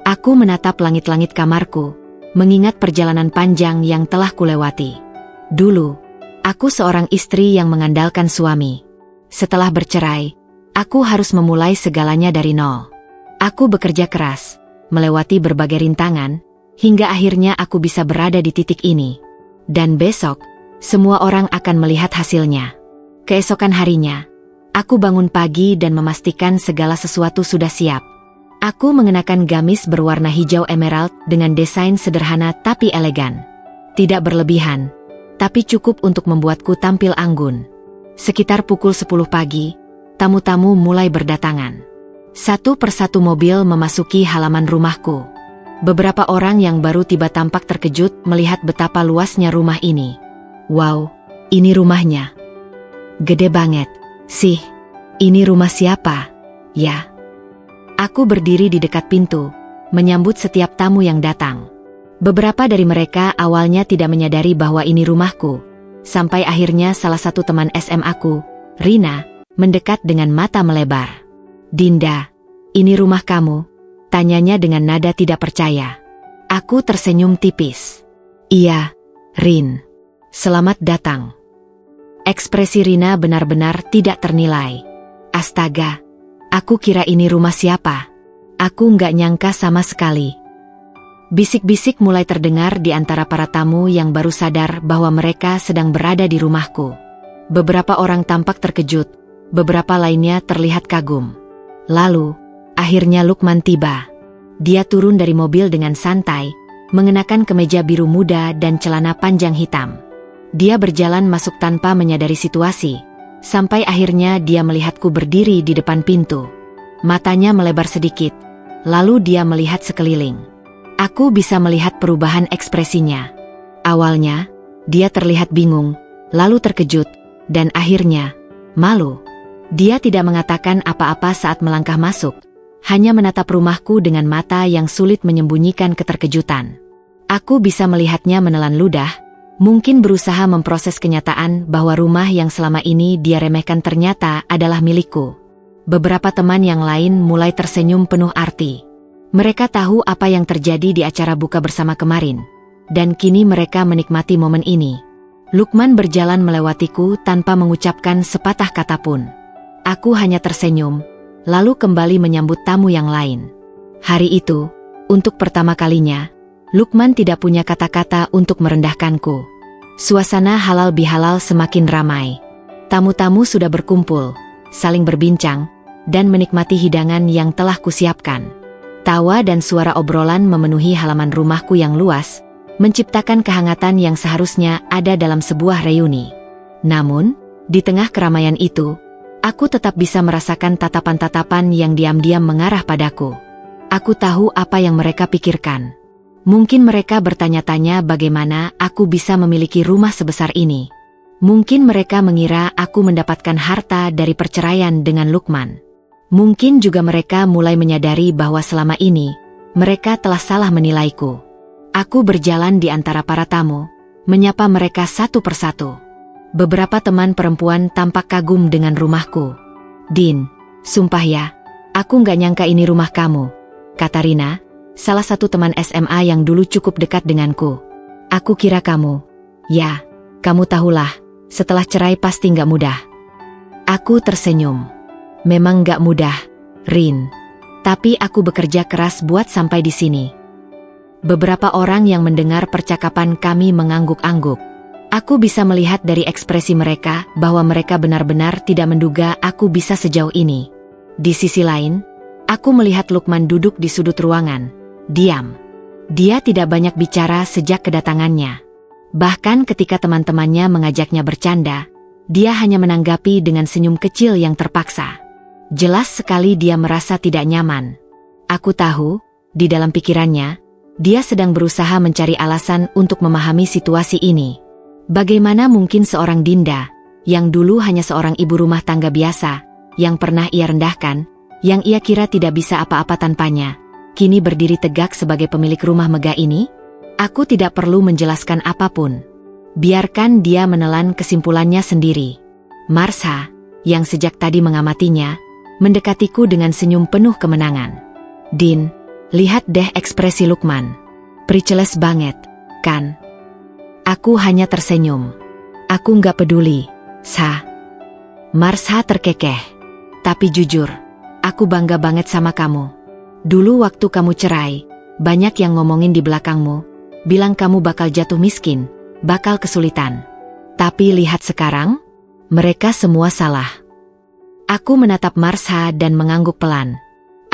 Aku menatap langit-langit kamarku, mengingat perjalanan panjang yang telah kulewati. Dulu, aku seorang istri yang mengandalkan suami. Setelah bercerai, aku harus memulai segalanya dari nol. Aku bekerja keras, melewati berbagai rintangan, hingga akhirnya aku bisa berada di titik ini. Dan besok, semua orang akan melihat hasilnya. Keesokan harinya, aku bangun pagi dan memastikan segala sesuatu sudah siap. Aku mengenakan gamis berwarna hijau emerald dengan desain sederhana tapi elegan. Tidak berlebihan, tapi cukup untuk membuatku tampil anggun. Sekitar pukul 10 pagi, tamu-tamu mulai berdatangan. Satu persatu mobil memasuki halaman rumahku. Beberapa orang yang baru tiba tampak terkejut melihat betapa luasnya rumah ini. Wow, ini rumahnya. Gede banget. Sih, ini rumah siapa? Ya. Aku berdiri di dekat pintu, menyambut setiap tamu yang datang. Beberapa dari mereka awalnya tidak menyadari bahwa ini rumahku, sampai akhirnya salah satu teman SMA-ku, Rina, mendekat dengan mata melebar. "Dinda, ini rumah kamu?" tanyanya dengan nada tidak percaya. Aku tersenyum tipis. "Iya, Rin. Selamat datang." Ekspresi Rina benar-benar tidak ternilai. Astaga, aku kira ini rumah siapa? Aku nggak nyangka sama sekali. Bisik-bisik mulai terdengar di antara para tamu yang baru sadar bahwa mereka sedang berada di rumahku. Beberapa orang tampak terkejut, beberapa lainnya terlihat kagum. Lalu, akhirnya Lukman tiba. Dia turun dari mobil dengan santai, mengenakan kemeja biru muda dan celana panjang hitam. Dia berjalan masuk tanpa menyadari situasi, sampai akhirnya dia melihatku berdiri di depan pintu. Matanya melebar sedikit, lalu dia melihat sekeliling. Aku bisa melihat perubahan ekspresinya. Awalnya, dia terlihat bingung, lalu terkejut, dan akhirnya, malu. Dia tidak mengatakan apa-apa saat melangkah masuk, hanya menatap rumahku dengan mata yang sulit menyembunyikan keterkejutan. Aku bisa melihatnya menelan ludah, mungkin berusaha memproses kenyataan bahwa rumah yang selama ini dia remehkan ternyata adalah milikku. Beberapa teman yang lain mulai tersenyum penuh arti. Mereka tahu apa yang terjadi di acara buka bersama kemarin, dan kini mereka menikmati momen ini. Lukman berjalan melewatiku tanpa mengucapkan sepatah kata pun. Aku hanya tersenyum, lalu kembali menyambut tamu yang lain. Hari itu, untuk pertama kalinya, Lukman tidak punya kata-kata untuk merendahkanku. Suasana halal bihalal semakin ramai. Tamu-tamu sudah berkumpul, saling berbincang, dan menikmati hidangan yang telah kusiapkan. Tawa dan suara obrolan memenuhi halaman rumahku yang luas, menciptakan kehangatan yang seharusnya ada dalam sebuah reuni. Namun, di tengah keramaian itu, aku tetap bisa merasakan tatapan-tatapan yang diam-diam mengarah padaku. Aku tahu apa yang mereka pikirkan. Mungkin mereka bertanya-tanya bagaimana aku bisa memiliki rumah sebesar ini. Mungkin mereka mengira aku mendapatkan harta dari perceraian dengan Lukman. Mungkin juga mereka mulai menyadari bahwa selama ini, mereka telah salah menilaiku. Aku berjalan di antara para tamu, menyapa mereka satu persatu. Beberapa teman perempuan tampak kagum dengan rumahku. "Din, sumpah ya, aku nggak nyangka ini rumah kamu," kata Rina, salah satu teman SMA yang dulu cukup dekat denganku. "Aku kira kamu." "Ya, kamu tahulah, setelah cerai pasti nggak mudah." Aku tersenyum. "Memang nggak mudah, Rin. Tapi aku bekerja keras buat sampai di sini." Beberapa orang yang mendengar percakapan kami mengangguk-angguk. Aku bisa melihat dari ekspresi mereka bahwa mereka benar-benar tidak menduga aku bisa sejauh ini. Di sisi lain, aku melihat Lukman duduk di sudut ruangan, diam. Dia tidak banyak bicara sejak kedatangannya. Bahkan ketika teman-temannya mengajaknya bercanda, dia hanya menanggapi dengan senyum kecil yang terpaksa. Jelas sekali dia merasa tidak nyaman. Aku tahu, di dalam pikirannya, dia sedang berusaha mencari alasan untuk memahami situasi ini. Bagaimana mungkin seorang Dinda, yang dulu hanya seorang ibu rumah tangga biasa, yang pernah ia rendahkan, yang ia kira tidak bisa apa-apa tanpanya, kini berdiri tegak sebagai pemilik rumah megah ini? Aku tidak perlu menjelaskan apapun. Biarkan dia menelan kesimpulannya sendiri. Marsha, yang sejak tadi mengamatinya, mendekatiku dengan senyum penuh kemenangan. "Din, lihat deh ekspresi Lukman. Priceless banget, kan?" Aku hanya tersenyum. "Aku nggak peduli, Sha." Marsha terkekeh. "Tapi jujur, aku bangga banget sama kamu. Dulu waktu kamu cerai, banyak yang ngomongin di belakangmu, bilang kamu bakal jatuh miskin, bakal kesulitan. Tapi lihat sekarang, mereka semua salah." Aku menatap Marsha dan mengangguk pelan.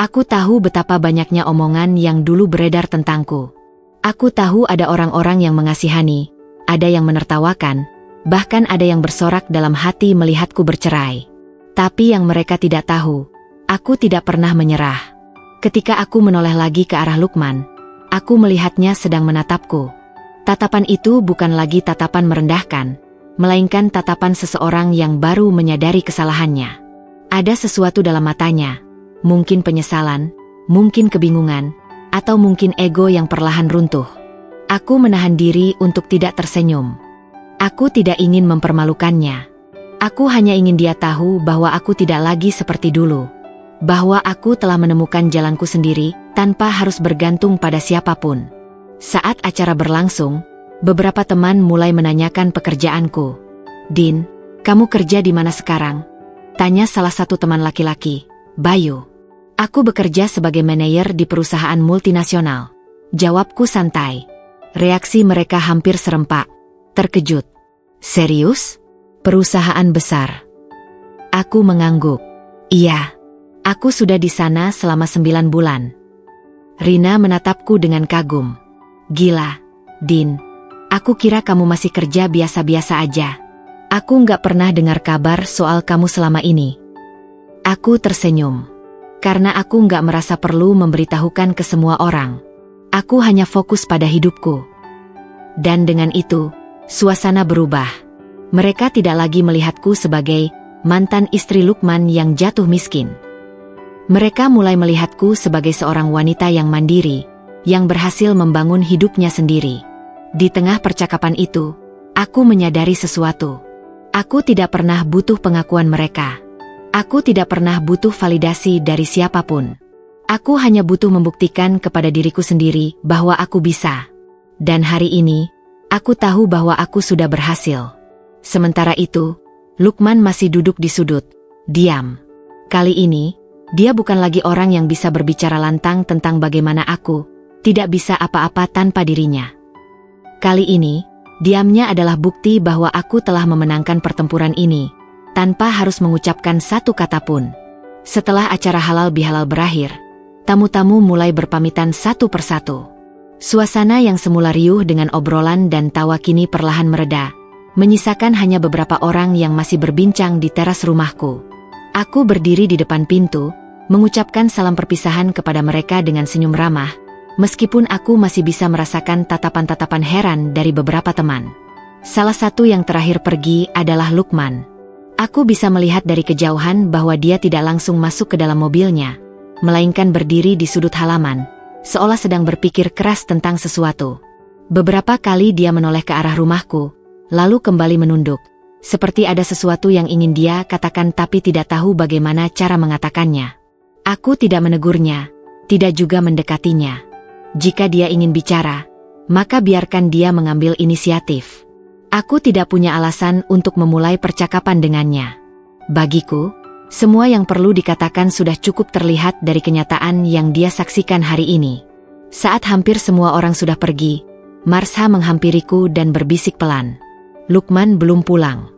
Aku tahu betapa banyaknya omongan yang dulu beredar tentangku. Aku tahu ada orang-orang yang mengasihani, ada yang menertawakan, bahkan ada yang bersorak dalam hati melihatku bercerai. Tapi yang mereka tidak tahu, aku tidak pernah menyerah. Ketika aku menoleh lagi ke arah Lukman, aku melihatnya sedang menatapku. Tatapan itu bukan lagi tatapan merendahkan, melainkan tatapan seseorang yang baru menyadari kesalahannya. Ada sesuatu dalam matanya, mungkin penyesalan, mungkin kebingungan, atau mungkin ego yang perlahan runtuh. Aku menahan diri untuk tidak tersenyum. Aku tidak ingin mempermalukannya. Aku hanya ingin dia tahu bahwa aku tidak lagi seperti dulu. Bahwa aku telah menemukan jalanku sendiri, tanpa harus bergantung pada siapapun. Saat acara berlangsung, beberapa teman mulai menanyakan pekerjaanku. "Din, kamu kerja di mana sekarang?" tanya salah satu teman laki-laki, Bayu. "Aku bekerja sebagai manajer di perusahaan multinasional," jawabku santai. Reaksi mereka hampir serempak. Terkejut. "Serius? Perusahaan besar?" Aku mengangguk. "Iya. Aku sudah di sana selama 9 bulan. Rina menatapku dengan kagum. "Gila, Din. Aku kira kamu masih kerja biasa-biasa aja. Aku nggak pernah dengar kabar soal kamu selama ini." Aku tersenyum. Karena aku nggak merasa perlu memberitahukan ke semua orang. Aku hanya fokus pada hidupku. Dan dengan itu, suasana berubah. Mereka tidak lagi melihatku sebagai mantan istri Lukman yang jatuh miskin. Mereka mulai melihatku sebagai seorang wanita yang mandiri, yang berhasil membangun hidupnya sendiri. Di tengah percakapan itu, aku menyadari sesuatu. Aku tidak pernah butuh pengakuan mereka. Aku tidak pernah butuh validasi dari siapapun. Aku hanya butuh membuktikan kepada diriku sendiri bahwa aku bisa. Dan hari ini, aku tahu bahwa aku sudah berhasil. Sementara itu, Lukman masih duduk di sudut, diam. Kali ini, dia bukan lagi orang yang bisa berbicara lantang tentang bagaimana aku tidak bisa apa-apa tanpa dirinya. Kali ini, diamnya adalah bukti bahwa aku telah memenangkan pertempuran ini, tanpa harus mengucapkan satu kata pun. Setelah acara halal bihalal berakhir, tamu-tamu mulai berpamitan satu persatu. Suasana yang semula riuh dengan obrolan dan tawa kini perlahan mereda, menyisakan hanya beberapa orang yang masih berbincang di teras rumahku. Aku berdiri di depan pintu, mengucapkan salam perpisahan kepada mereka dengan senyum ramah, meskipun aku masih bisa merasakan tatapan-tatapan heran dari beberapa teman. Salah satu yang terakhir pergi adalah Lukman. Aku bisa melihat dari kejauhan bahwa dia tidak langsung masuk ke dalam mobilnya, melainkan berdiri di sudut halaman, seolah sedang berpikir keras tentang sesuatu. Beberapa kali dia menoleh ke arah rumahku, lalu kembali menunduk, seperti ada sesuatu yang ingin dia katakan tapi tidak tahu bagaimana cara mengatakannya. Aku tidak menegurnya, tidak juga mendekatinya. Jika dia ingin bicara, maka biarkan dia mengambil inisiatif. Aku tidak punya alasan untuk memulai percakapan dengannya. Bagiku, semua yang perlu dikatakan sudah cukup terlihat dari kenyataan yang dia saksikan hari ini. Saat hampir semua orang sudah pergi, Marsha menghampiriku dan berbisik pelan. "Lukman belum pulang."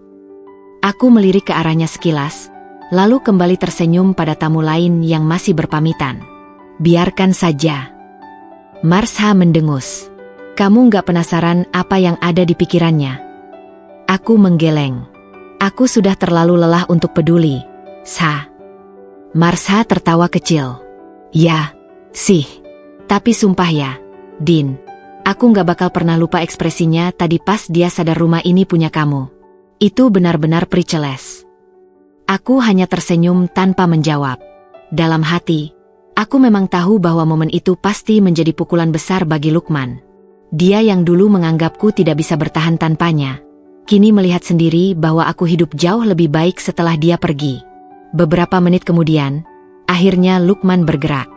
Aku melirik ke arahnya sekilas, lalu kembali tersenyum pada tamu lain yang masih berpamitan. "Biarkan saja." Marsha mendengus. "Kamu nggak penasaran apa yang ada di pikirannya?" Aku menggeleng. "Aku sudah terlalu lelah untuk peduli, Sa." Marsha tertawa kecil. "Ya, sih. Tapi sumpah ya, Din. Aku nggak bakal pernah lupa ekspresinya tadi pas dia sadar rumah ini punya kamu. Itu benar-benar priceless." Aku hanya tersenyum tanpa menjawab. Dalam hati, aku memang tahu bahwa momen itu pasti menjadi pukulan besar bagi Lukman. Dia yang dulu menganggapku tidak bisa bertahan tanpanya, kini melihat sendiri bahwa aku hidup jauh lebih baik setelah dia pergi. Beberapa menit kemudian, akhirnya Lukman bergerak.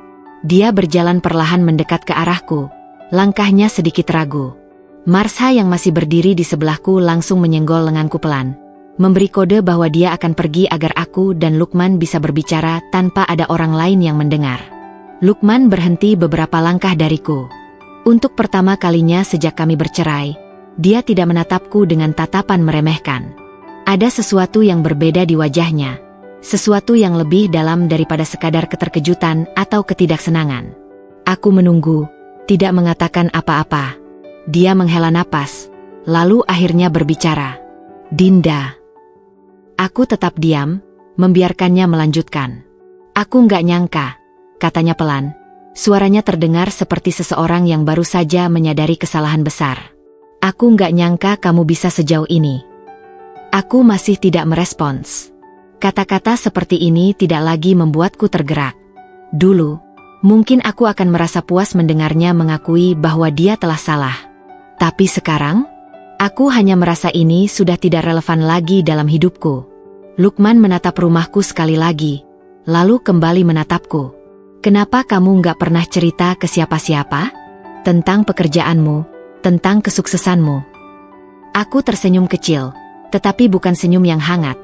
Dia berjalan perlahan mendekat ke arahku. Langkahnya sedikit ragu. Marsha yang masih berdiri di sebelahku langsung menyenggol lenganku pelan, memberi kode bahwa dia akan pergi agar aku dan Lukman bisa berbicara tanpa ada orang lain yang mendengar. Lukman berhenti beberapa langkah dariku. Untuk pertama kalinya sejak kami bercerai, dia tidak menatapku dengan tatapan meremehkan. Ada sesuatu yang berbeda di wajahnya, sesuatu yang lebih dalam daripada sekadar keterkejutan atau ketidaksenangan. Aku menunggu, tidak mengatakan apa-apa. Dia menghela napas, lalu akhirnya berbicara. "Dinda." Aku tetap diam, membiarkannya melanjutkan. Aku nggak nyangka, katanya pelan. Suaranya terdengar seperti seseorang yang baru saja menyadari kesalahan besar. Aku nggak nyangka kamu bisa sejauh ini. Aku masih tidak merespons. Kata-kata seperti ini tidak lagi membuatku tergerak. Dulu, mungkin aku akan merasa puas mendengarnya mengakui bahwa dia telah salah. Tapi sekarang, aku hanya merasa ini sudah tidak relevan lagi dalam hidupku. Lukman menatap rumahku sekali lagi, lalu kembali menatapku. Kenapa kamu nggak pernah cerita ke siapa-siapa? Tentang pekerjaanmu, tentang kesuksesanmu. Aku tersenyum kecil, tetapi bukan senyum yang hangat.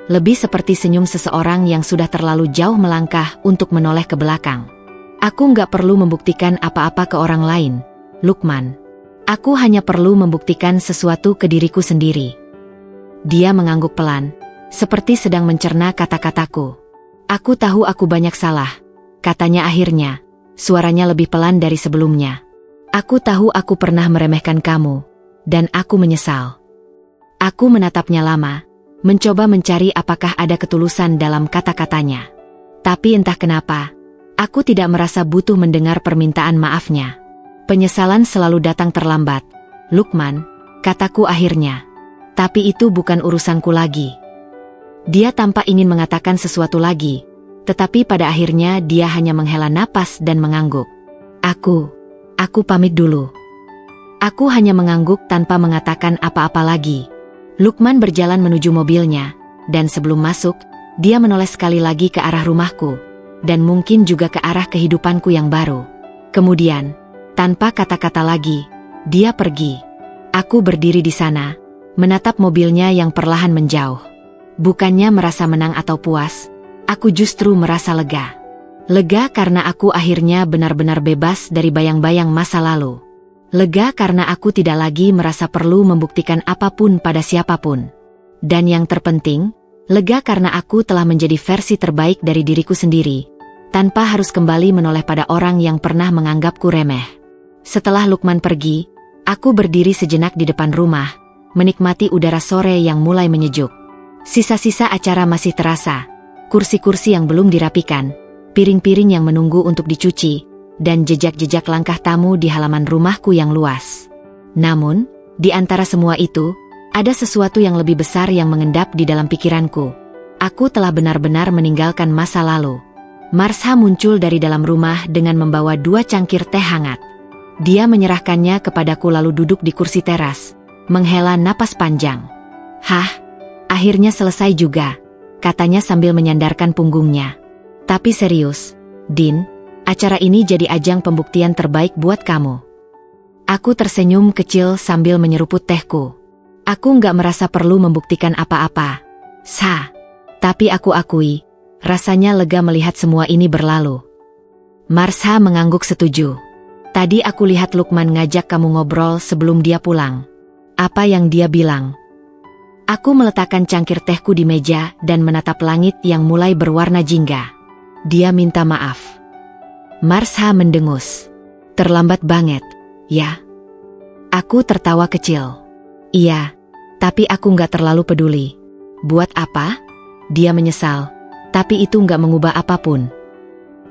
Lebih seperti senyum seseorang yang sudah terlalu jauh melangkah untuk menoleh ke belakang. Aku nggak perlu membuktikan apa-apa ke orang lain, Lukman. Aku hanya perlu membuktikan sesuatu ke diriku sendiri. Dia mengangguk pelan, seperti sedang mencerna kata-kataku. Aku tahu aku banyak salah, katanya akhirnya, suaranya lebih pelan dari sebelumnya. Aku tahu aku pernah meremehkan kamu, dan aku menyesal. Aku menatapnya lama, mencoba mencari apakah ada ketulusan dalam kata-katanya. Tapi entah kenapa, aku tidak merasa butuh mendengar permintaan maafnya. Penyesalan selalu datang terlambat, Lukman, kataku akhirnya. Tapi itu bukan urusanku lagi. Dia tampak ingin mengatakan sesuatu lagi, tetapi pada akhirnya dia hanya menghela napas dan mengangguk. Aku pamit dulu. Aku hanya mengangguk tanpa mengatakan apa-apa lagi. Lukman berjalan menuju mobilnya, dan sebelum masuk, dia menoleh sekali lagi ke arah rumahku, dan mungkin juga ke arah kehidupanku yang baru. Kemudian, tanpa kata-kata lagi, dia pergi. Aku berdiri di sana, menatap mobilnya yang perlahan menjauh. Bukannya merasa menang atau puas, aku justru merasa lega. Lega karena aku akhirnya benar-benar bebas dari bayang-bayang masa lalu. Lega karena aku tidak lagi merasa perlu membuktikan apapun pada siapapun. Dan yang terpenting, lega karena aku telah menjadi versi terbaik dari diriku sendiri, tanpa harus kembali menoleh pada orang yang pernah menganggapku remeh. Setelah Lukman pergi, aku berdiri sejenak di depan rumah, menikmati udara sore yang mulai menyejuk. Sisa-sisa acara masih terasa, kursi-kursi yang belum dirapikan, piring-piring yang menunggu untuk dicuci, dan jejak-jejak langkah tamu di halaman rumahku yang luas. Namun, di antara semua itu, ada sesuatu yang lebih besar yang mengendap di dalam pikiranku. Aku telah benar-benar meninggalkan masa lalu. Marsha muncul dari dalam rumah dengan membawa 2 cangkir teh hangat. Dia menyerahkannya kepadaku lalu duduk di kursi teras, menghela napas panjang. "Hah, akhirnya selesai juga," katanya sambil menyandarkan punggungnya. "Tapi serius, Din, acara ini jadi ajang pembuktian terbaik buat kamu." Aku tersenyum kecil sambil menyeruput tehku. Aku nggak merasa perlu membuktikan apa-apa. Tapi aku akui, rasanya lega melihat semua ini berlalu. Marsha mengangguk setuju. "Tadi aku lihat Lukman ngajak kamu ngobrol sebelum dia pulang. Apa yang dia bilang?" Aku meletakkan cangkir tehku di meja dan menatap langit yang mulai berwarna jingga. "Dia minta maaf." Marsha mendengus. "Terlambat banget, ya?" Aku tertawa kecil. "Iya, tapi aku nggak terlalu peduli." "Buat apa?" Dia menyesal, tapi itu nggak mengubah apapun.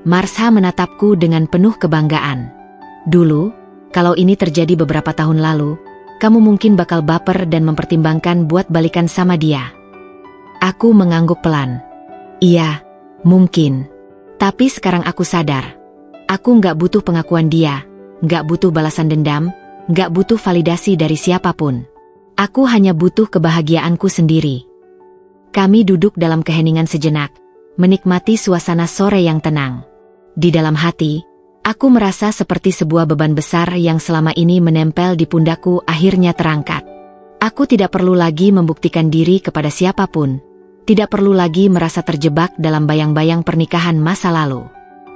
Marsha menatapku dengan penuh kebanggaan. "Dulu, kalau ini terjadi beberapa tahun lalu, kamu mungkin bakal baper dan mempertimbangkan buat balikan sama dia." Aku mengangguk pelan. "Iya, mungkin. Tapi sekarang aku sadar. Aku nggak butuh pengakuan dia, nggak butuh balasan dendam, nggak butuh validasi dari siapapun. Aku hanya butuh kebahagiaanku sendiri." Kami duduk dalam keheningan sejenak, menikmati suasana sore yang tenang. Di dalam hati, aku merasa seperti sebuah beban besar yang selama ini menempel di pundakku akhirnya terangkat. Aku tidak perlu lagi membuktikan diri kepada siapapun, tidak perlu lagi merasa terjebak dalam bayang-bayang pernikahan masa lalu.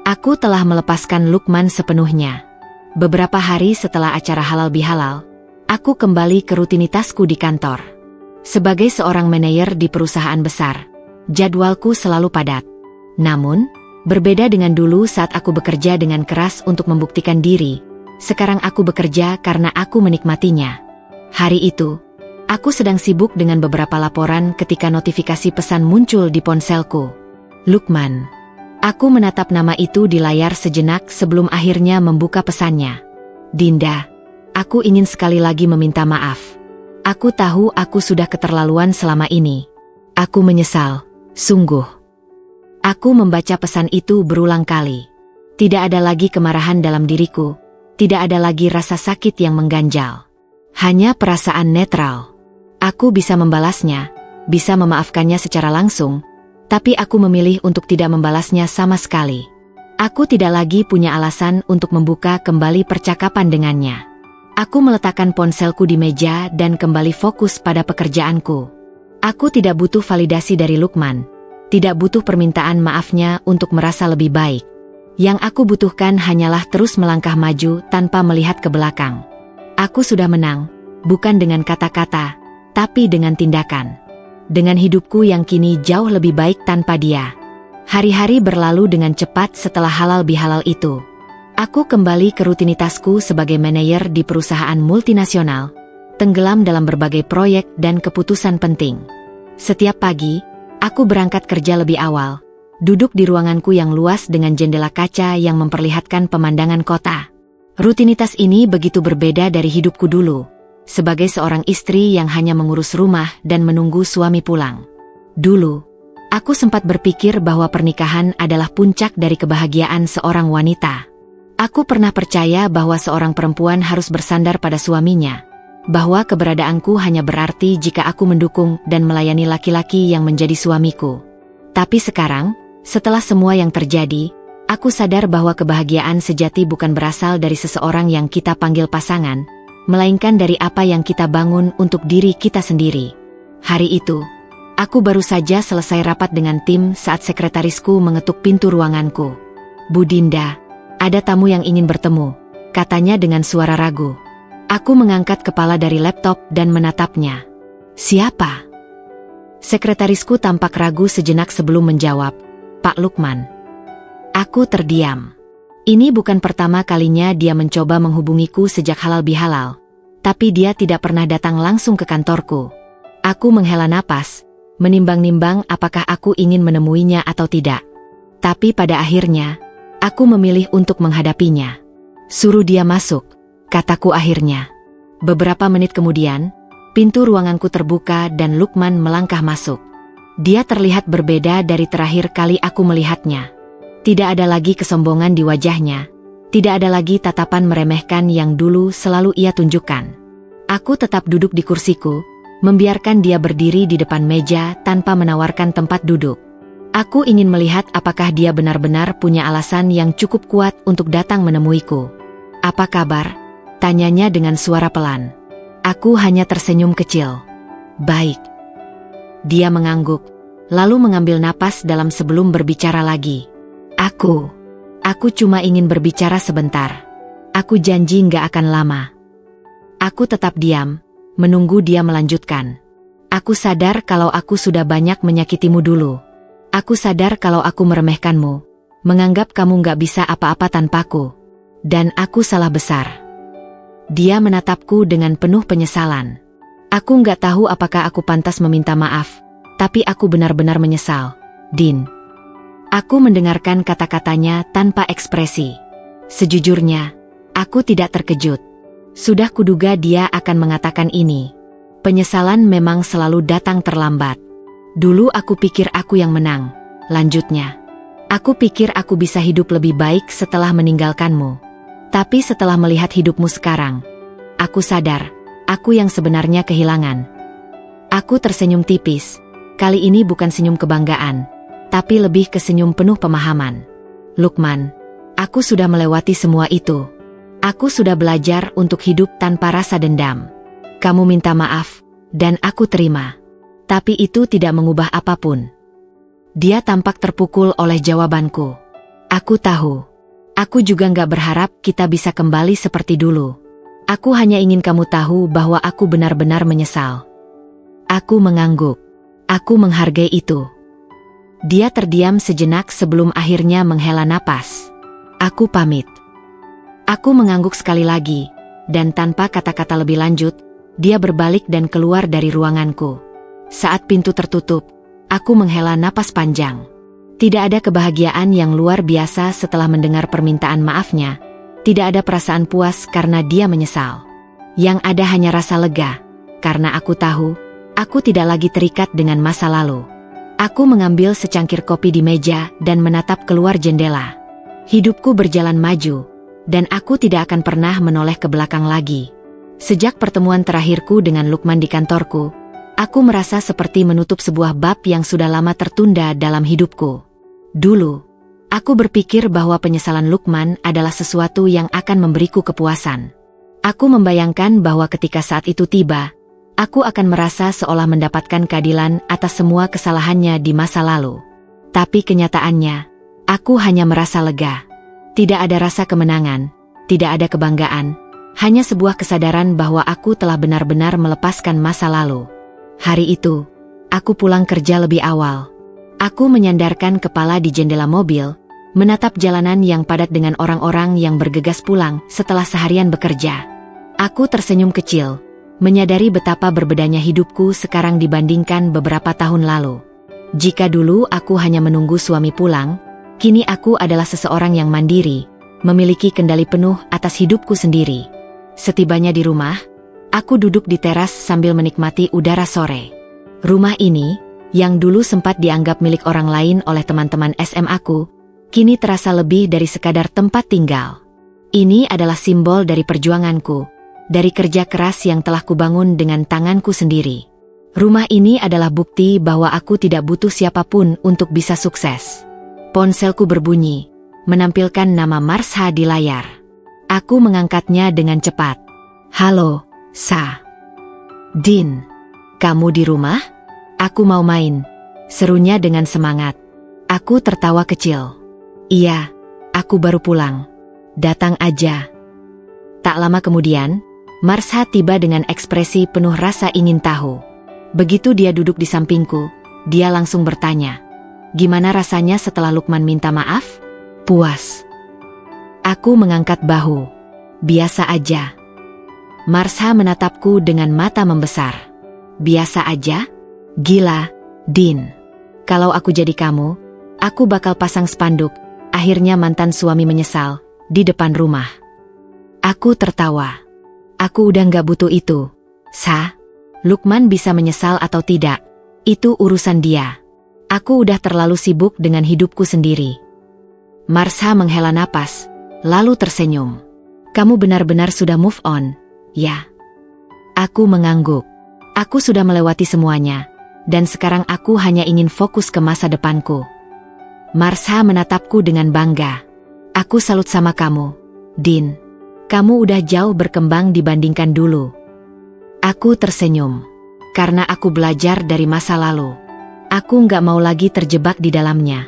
Aku telah melepaskan Lukman sepenuhnya. Beberapa hari setelah acara halal bihalal, aku kembali ke rutinitasku di kantor. Sebagai seorang manajer di perusahaan besar, jadwalku selalu padat. Namun, berbeda dengan dulu saat aku bekerja dengan keras untuk membuktikan diri, sekarang aku bekerja karena aku menikmatinya. Hari itu, Aku sedang sibuk dengan beberapa laporan ketika notifikasi pesan muncul di ponselku. Lukman. Aku menatap nama itu di layar sejenak sebelum akhirnya membuka pesannya. Dinda, aku ingin sekali lagi meminta maaf. Aku tahu aku sudah keterlaluan selama ini. Aku menyesal, sungguh. Aku membaca pesan itu berulang kali. Tidak ada lagi kemarahan dalam diriku, tidak ada lagi rasa sakit yang mengganjal. Hanya perasaan netral. Aku bisa membalasnya, bisa memaafkannya secara langsung, tapi aku memilih untuk tidak membalasnya sama sekali. Aku tidak lagi punya alasan untuk membuka kembali percakapan dengannya. Aku meletakkan ponselku di meja dan kembali fokus pada pekerjaanku. Aku tidak butuh validasi dari Lukman, tidak butuh permintaan maafnya untuk merasa lebih baik. Yang aku butuhkan hanyalah terus melangkah maju tanpa melihat ke belakang. Aku sudah menang, bukan dengan kata-kata, tapi dengan tindakan. Dengan hidupku yang kini jauh lebih baik tanpa dia. Hari-hari berlalu dengan cepat setelah halal bihalal itu. Aku kembali ke rutinitasku sebagai manajer di perusahaan multinasional, tenggelam dalam berbagai proyek dan keputusan penting. Setiap pagi, aku berangkat kerja lebih awal, duduk di ruanganku yang luas dengan jendela kaca yang memperlihatkan pemandangan kota. Rutinitas ini begitu berbeda dari hidupku dulu, sebagai seorang istri yang hanya mengurus rumah dan menunggu suami pulang. Dulu, aku sempat berpikir bahwa pernikahan adalah puncak dari kebahagiaan seorang wanita. Aku pernah percaya bahwa seorang perempuan harus bersandar pada suaminya, bahwa keberadaanku hanya berarti jika aku mendukung dan melayani laki-laki yang menjadi suamiku. Tapi sekarang, setelah semua yang terjadi, aku sadar bahwa kebahagiaan sejati bukan berasal dari seseorang yang kita panggil pasangan, melainkan dari apa yang kita bangun untuk diri kita sendiri. Hari itu, aku baru saja selesai rapat dengan tim saat sekretarisku mengetuk pintu ruanganku. Bu Dinda, ada tamu yang ingin bertemu, katanya dengan suara ragu. Aku mengangkat kepala dari laptop dan menatapnya. Siapa? Sekretarisku tampak ragu sejenak sebelum menjawab, Pak Lukman. Aku terdiam. Ini bukan pertama kalinya dia mencoba menghubungiku sejak halal bihalal, tapi dia tidak pernah datang langsung ke kantorku. Aku menghela napas, menimbang-nimbang apakah aku ingin menemuinya atau tidak. Tapi pada akhirnya, aku memilih untuk menghadapinya. Suruh dia masuk, kataku akhirnya. Beberapa menit kemudian, pintu ruanganku terbuka dan Lukman melangkah masuk. Dia terlihat berbeda dari terakhir kali aku melihatnya. Tidak ada lagi kesombongan di wajahnya. Tidak ada lagi tatapan meremehkan yang dulu selalu ia tunjukkan. Aku tetap duduk di kursiku, membiarkan dia berdiri di depan meja tanpa menawarkan tempat duduk. Aku ingin melihat apakah dia benar-benar punya alasan yang cukup kuat untuk datang menemuiku. Apa kabar? Tanyanya dengan suara pelan. Aku hanya tersenyum kecil. Baik. Dia mengangguk, lalu mengambil napas dalam sebelum berbicara lagi. Aku cuma ingin berbicara sebentar. Aku janji nggak akan lama. Aku tetap diam, menunggu dia melanjutkan. Aku sadar kalau aku sudah banyak menyakitimu dulu. Aku sadar kalau aku meremehkanmu, menganggap kamu nggak bisa apa-apa tanpaku. Dan aku salah besar. Dia menatapku dengan penuh penyesalan. Aku nggak tahu apakah aku pantas meminta maaf, tapi aku benar-benar menyesal, Din. Aku mendengarkan kata-katanya tanpa ekspresi. Sejujurnya, aku tidak terkejut. Sudah kuduga dia akan mengatakan ini. Penyesalan memang selalu datang terlambat. Dulu aku pikir aku yang menang, lanjutnya. Aku pikir aku bisa hidup lebih baik setelah meninggalkanmu. Tapi setelah melihat hidupmu sekarang, aku sadar, aku yang sebenarnya kehilangan. Aku tersenyum tipis. Kali ini bukan senyum kebanggaan, tapi lebih ke senyum penuh pemahaman. Lukman, aku sudah melewati semua itu. Aku sudah belajar untuk hidup tanpa rasa dendam. Kamu minta maaf, dan aku terima. Tapi itu tidak mengubah apapun. Dia tampak terpukul oleh jawabanku. Aku tahu. Aku juga nggak berharap kita bisa kembali seperti dulu. Aku hanya ingin kamu tahu bahwa aku benar-benar menyesal. Aku mengangguk. Aku menghargai itu. Dia terdiam sejenak sebelum akhirnya menghela napas. Aku pamit. Aku mengangguk sekali lagi, dan tanpa kata-kata lebih lanjut, dia berbalik dan keluar dari ruanganku. Saat pintu tertutup, aku menghela napas panjang. Tidak ada kebahagiaan yang luar biasa setelah mendengar permintaan maafnya. Tidak ada perasaan puas karena dia menyesal. Yang ada hanya rasa lega, karena aku tahu, aku tidak lagi terikat dengan masa lalu. Aku mengambil secangkir kopi di meja dan menatap keluar jendela. Hidupku berjalan maju, dan aku tidak akan pernah menoleh ke belakang lagi. Sejak pertemuan terakhirku dengan Lukman di kantorku, aku merasa seperti menutup sebuah bab yang sudah lama tertunda dalam hidupku. Dulu, aku berpikir bahwa penyesalan Lukman adalah sesuatu yang akan memberiku kepuasan. Aku membayangkan bahwa ketika saat itu tiba, aku akan merasa seolah mendapatkan keadilan atas semua kesalahannya di masa lalu. Tapi kenyataannya, aku hanya merasa lega. Tidak ada rasa kemenangan, tidak ada kebanggaan, hanya sebuah kesadaran bahwa aku telah benar-benar melepaskan masa lalu. Hari itu, aku pulang kerja lebih awal. Aku menyandarkan kepala di jendela mobil, menatap jalanan yang padat dengan orang-orang yang bergegas pulang setelah seharian bekerja. Aku tersenyum kecil, menyadari betapa berbedanya hidupku sekarang dibandingkan beberapa tahun lalu. Jika dulu aku hanya menunggu suami pulang, kini aku adalah seseorang yang mandiri, memiliki kendali penuh atas hidupku sendiri. Setibanya di rumah, aku duduk di teras sambil menikmati udara sore. Rumah ini, yang dulu sempat dianggap milik orang lain oleh teman-teman SMA-ku, kini terasa lebih dari sekadar tempat tinggal. Ini adalah simbol dari perjuanganku, dari kerja keras yang telah kubangun dengan tanganku sendiri. Rumah ini adalah bukti bahwa aku tidak butuh siapapun untuk bisa sukses. Ponselku berbunyi, menampilkan nama Marsha di layar. Aku mengangkatnya dengan cepat. Halo, Sa. Din, kamu di rumah? Aku mau main, serunya dengan semangat. Aku tertawa kecil. Iya, aku baru pulang. Datang aja. Tak lama kemudian, Marsha tiba dengan ekspresi penuh rasa ingin tahu. Begitu dia duduk di sampingku, dia langsung bertanya, "Gimana rasanya setelah Lukman minta maaf?" "Puas." Aku mengangkat bahu. "Biasa aja." Marsha menatapku dengan mata membesar. "Biasa aja? Gila, Din. Kalau aku jadi kamu, aku bakal pasang spanduk, 'Akhirnya mantan suami menyesal,' di depan rumah." Aku tertawa. "Aku udah gak butuh itu, Sa. Lukman bisa menyesal atau tidak, itu urusan dia. Aku udah terlalu sibuk dengan hidupku sendiri." Marsha menghela napas, lalu tersenyum. "Kamu benar-benar sudah move on, ya?" Aku mengangguk. Aku sudah melewati semuanya, dan sekarang aku hanya ingin fokus ke masa depanku. Marsha menatapku dengan bangga. "Aku salut sama kamu, Din. Kamu udah jauh berkembang dibandingkan dulu." Aku tersenyum. Karena aku belajar dari masa lalu. Aku nggak mau lagi terjebak di dalamnya.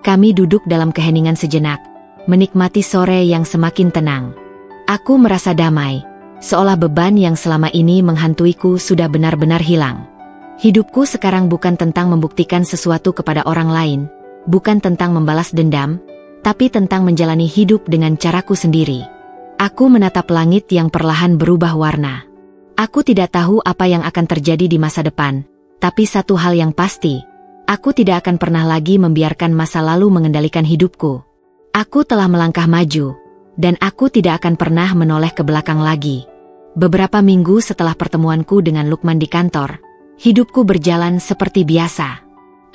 Kami duduk dalam keheningan sejenak, menikmati sore yang semakin tenang. Aku merasa damai, seolah beban yang selama ini menghantuiku sudah benar-benar hilang. Hidupku sekarang bukan tentang membuktikan sesuatu kepada orang lain, bukan tentang membalas dendam, tapi tentang menjalani hidup dengan caraku sendiri. Aku menatap langit yang perlahan berubah warna. Aku tidak tahu apa yang akan terjadi di masa depan, tapi satu hal yang pasti, aku tidak akan pernah lagi membiarkan masa lalu mengendalikan hidupku. Aku telah melangkah maju, dan aku tidak akan pernah menoleh ke belakang lagi. Beberapa minggu setelah pertemuanku dengan Lukman di kantor, hidupku berjalan seperti biasa.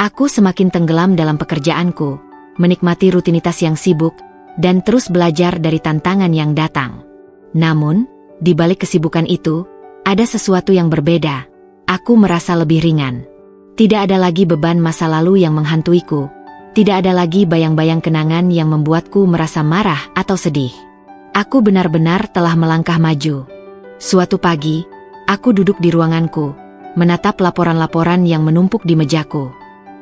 Aku semakin tenggelam dalam pekerjaanku, menikmati rutinitas yang sibuk, dan terus belajar dari tantangan yang datang. Namun, di balik kesibukan itu, ada sesuatu yang berbeda. Aku merasa lebih ringan. Tidak ada lagi beban masa lalu yang menghantuiku. Tidak ada lagi bayang-bayang kenangan yang membuatku merasa marah atau sedih. Aku benar-benar telah melangkah maju. Suatu pagi, aku duduk di ruanganku, menatap laporan-laporan yang menumpuk di mejaku.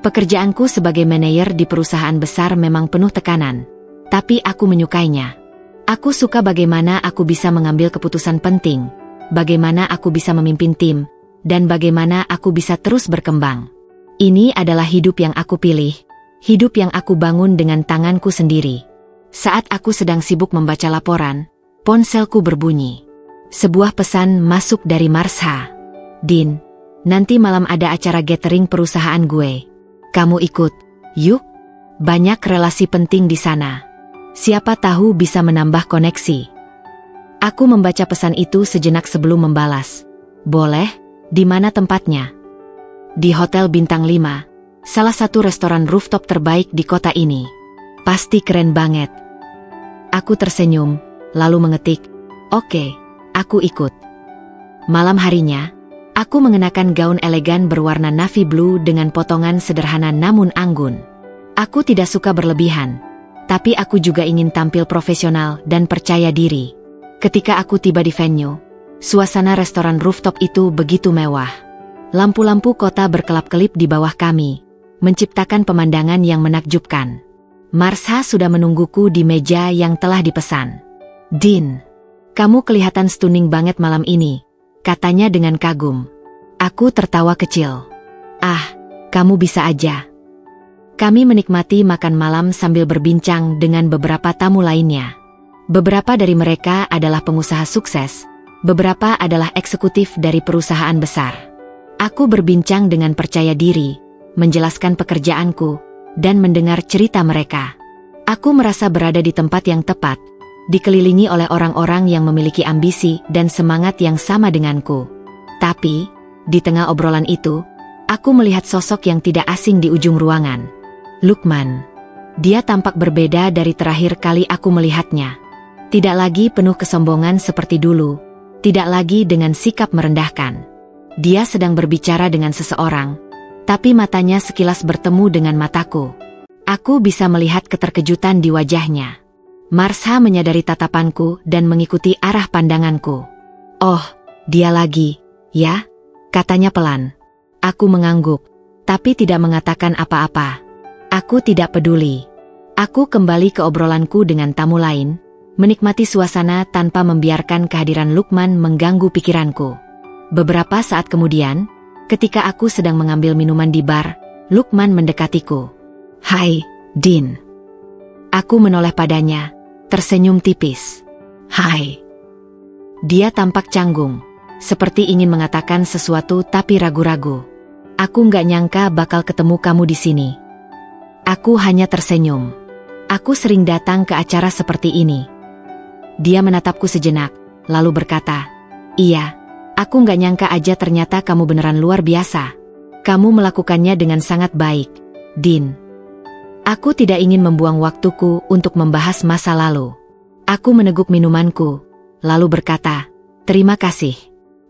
Pekerjaanku sebagai manajer di perusahaan besar memang penuh tekanan, tapi aku menyukainya. Aku suka bagaimana aku bisa mengambil keputusan penting, bagaimana aku bisa memimpin tim, dan bagaimana aku bisa terus berkembang. Ini adalah hidup yang aku pilih, hidup yang aku bangun dengan tanganku sendiri. Saat aku sedang sibuk membaca laporan, ponselku berbunyi. Sebuah pesan masuk dari Marsha. "Din, nanti malam ada acara gathering perusahaan gue. Kamu ikut, yuk? Banyak relasi penting di sana. Siapa tahu bisa menambah koneksi." Aku membaca pesan itu sejenak sebelum membalas. "Boleh, di mana tempatnya?" "Di Hotel Bintang 5, salah satu restoran rooftop terbaik di kota ini. Pasti keren banget." Aku tersenyum, lalu mengetik, "Oke, aku ikut." Malam harinya, aku mengenakan gaun elegan berwarna navy blue dengan potongan sederhana namun anggun. Aku tidak suka berlebihan, tapi aku juga ingin tampil profesional dan percaya diri. Ketika aku tiba di venue, suasana restoran rooftop itu begitu mewah. Lampu-lampu kota berkelap-kelip di bawah kami, menciptakan pemandangan yang menakjubkan. Marsha sudah menungguku di meja yang telah dipesan. "Din, kamu kelihatan stunning banget malam ini," katanya dengan kagum. Aku tertawa kecil. "Ah, kamu bisa aja." Kami menikmati makan malam sambil berbincang dengan beberapa tamu lainnya. Beberapa dari mereka adalah pengusaha sukses, beberapa adalah eksekutif dari perusahaan besar. Aku berbincang dengan percaya diri, menjelaskan pekerjaanku, dan mendengar cerita mereka. Aku merasa berada di tempat yang tepat, dikelilingi oleh orang-orang yang memiliki ambisi dan semangat yang sama denganku. Tapi, di tengah obrolan itu, aku melihat sosok yang tidak asing di ujung ruangan. Lukman. Dia tampak berbeda dari terakhir kali aku melihatnya. Tidak lagi penuh kesombongan seperti dulu, tidak lagi dengan sikap merendahkan. Dia sedang berbicara dengan seseorang, tapi matanya sekilas bertemu dengan mataku. Aku bisa melihat keterkejutan di wajahnya. Marsha menyadari tatapanku dan mengikuti arah pandanganku. "Oh, dia lagi, ya?" katanya pelan. Aku mengangguk, tapi tidak mengatakan apa-apa. Aku tidak peduli. Aku kembali ke obrolanku dengan tamu lain, menikmati suasana tanpa membiarkan kehadiran Lukman mengganggu pikiranku. Beberapa saat kemudian, ketika aku sedang mengambil minuman di bar, Lukman mendekatiku. "Hai, Din." Aku menoleh padanya, tersenyum tipis. "Hai." Dia tampak canggung, seperti ingin mengatakan sesuatu tapi ragu-ragu. "Aku nggak nyangka bakal ketemu kamu di sini." Aku hanya tersenyum. Aku sering datang ke acara seperti ini. Dia menatapku sejenak, lalu berkata, "Iya, aku nggak nyangka aja ternyata kamu beneran luar biasa. Kamu melakukannya dengan sangat baik, Din." Aku tidak ingin membuang waktuku untuk membahas masa lalu. Aku meneguk minumanku, lalu berkata, "Terima kasih.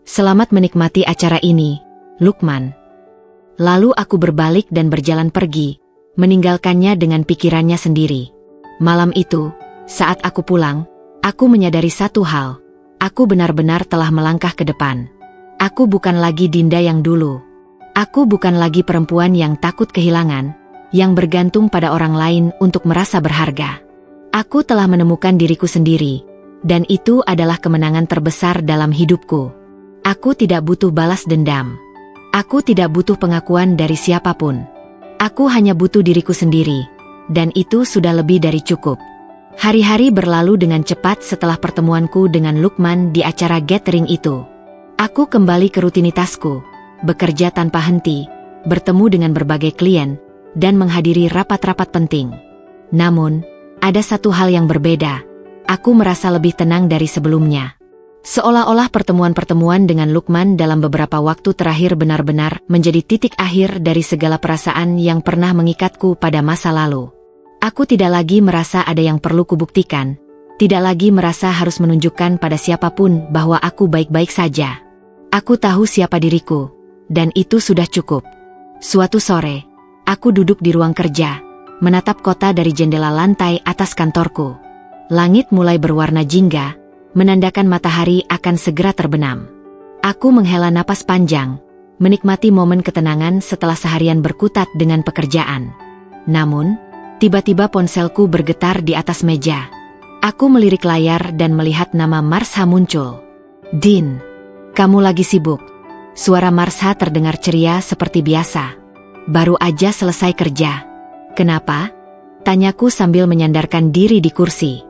Selamat menikmati acara ini, Lukman." Lalu aku berbalik dan berjalan pergi, meninggalkannya dengan pikirannya sendiri. Malam itu, saat aku pulang, aku menyadari satu hal. Aku benar-benar telah melangkah ke depan. Aku bukan lagi Dinda yang dulu. Aku bukan lagi perempuan yang takut kehilangan, yang bergantung pada orang lain untuk merasa berharga. Aku telah menemukan diriku sendiri, dan itu adalah kemenangan terbesar dalam hidupku. Aku tidak butuh balas dendam. Aku tidak butuh pengakuan dari siapapun. Aku hanya butuh diriku sendiri, dan itu sudah lebih dari cukup. Hari-hari berlalu dengan cepat setelah pertemuanku dengan Lukman di acara gathering itu. Aku kembali ke rutinitasku, bekerja tanpa henti, bertemu dengan berbagai klien, dan menghadiri rapat-rapat penting. Namun, ada satu hal yang berbeda. Aku merasa lebih tenang dari sebelumnya. Seolah-olah pertemuan-pertemuan dengan Lukman dalam beberapa waktu terakhir benar-benar menjadi titik akhir dari segala perasaan yang pernah mengikatku pada masa lalu. Aku tidak lagi merasa ada yang perlu kubuktikan, tidak lagi merasa harus menunjukkan pada siapapun bahwa aku baik-baik saja. Aku tahu siapa diriku, dan itu sudah cukup. Suatu sore, aku duduk di ruang kerja, menatap kota dari jendela lantai atas kantorku. Langit mulai berwarna jingga, menandakan matahari akan segera terbenam. Aku menghela napas panjang, menikmati momen ketenangan setelah seharian berkutat dengan pekerjaan. Namun, tiba-tiba ponselku bergetar di atas meja. Aku melirik layar dan melihat nama Marsha muncul. "Din, kamu lagi sibuk?" Suara Marsha terdengar ceria seperti biasa. "Baru aja selesai kerja." "Kenapa?" tanyaku sambil menyandarkan diri di kursi.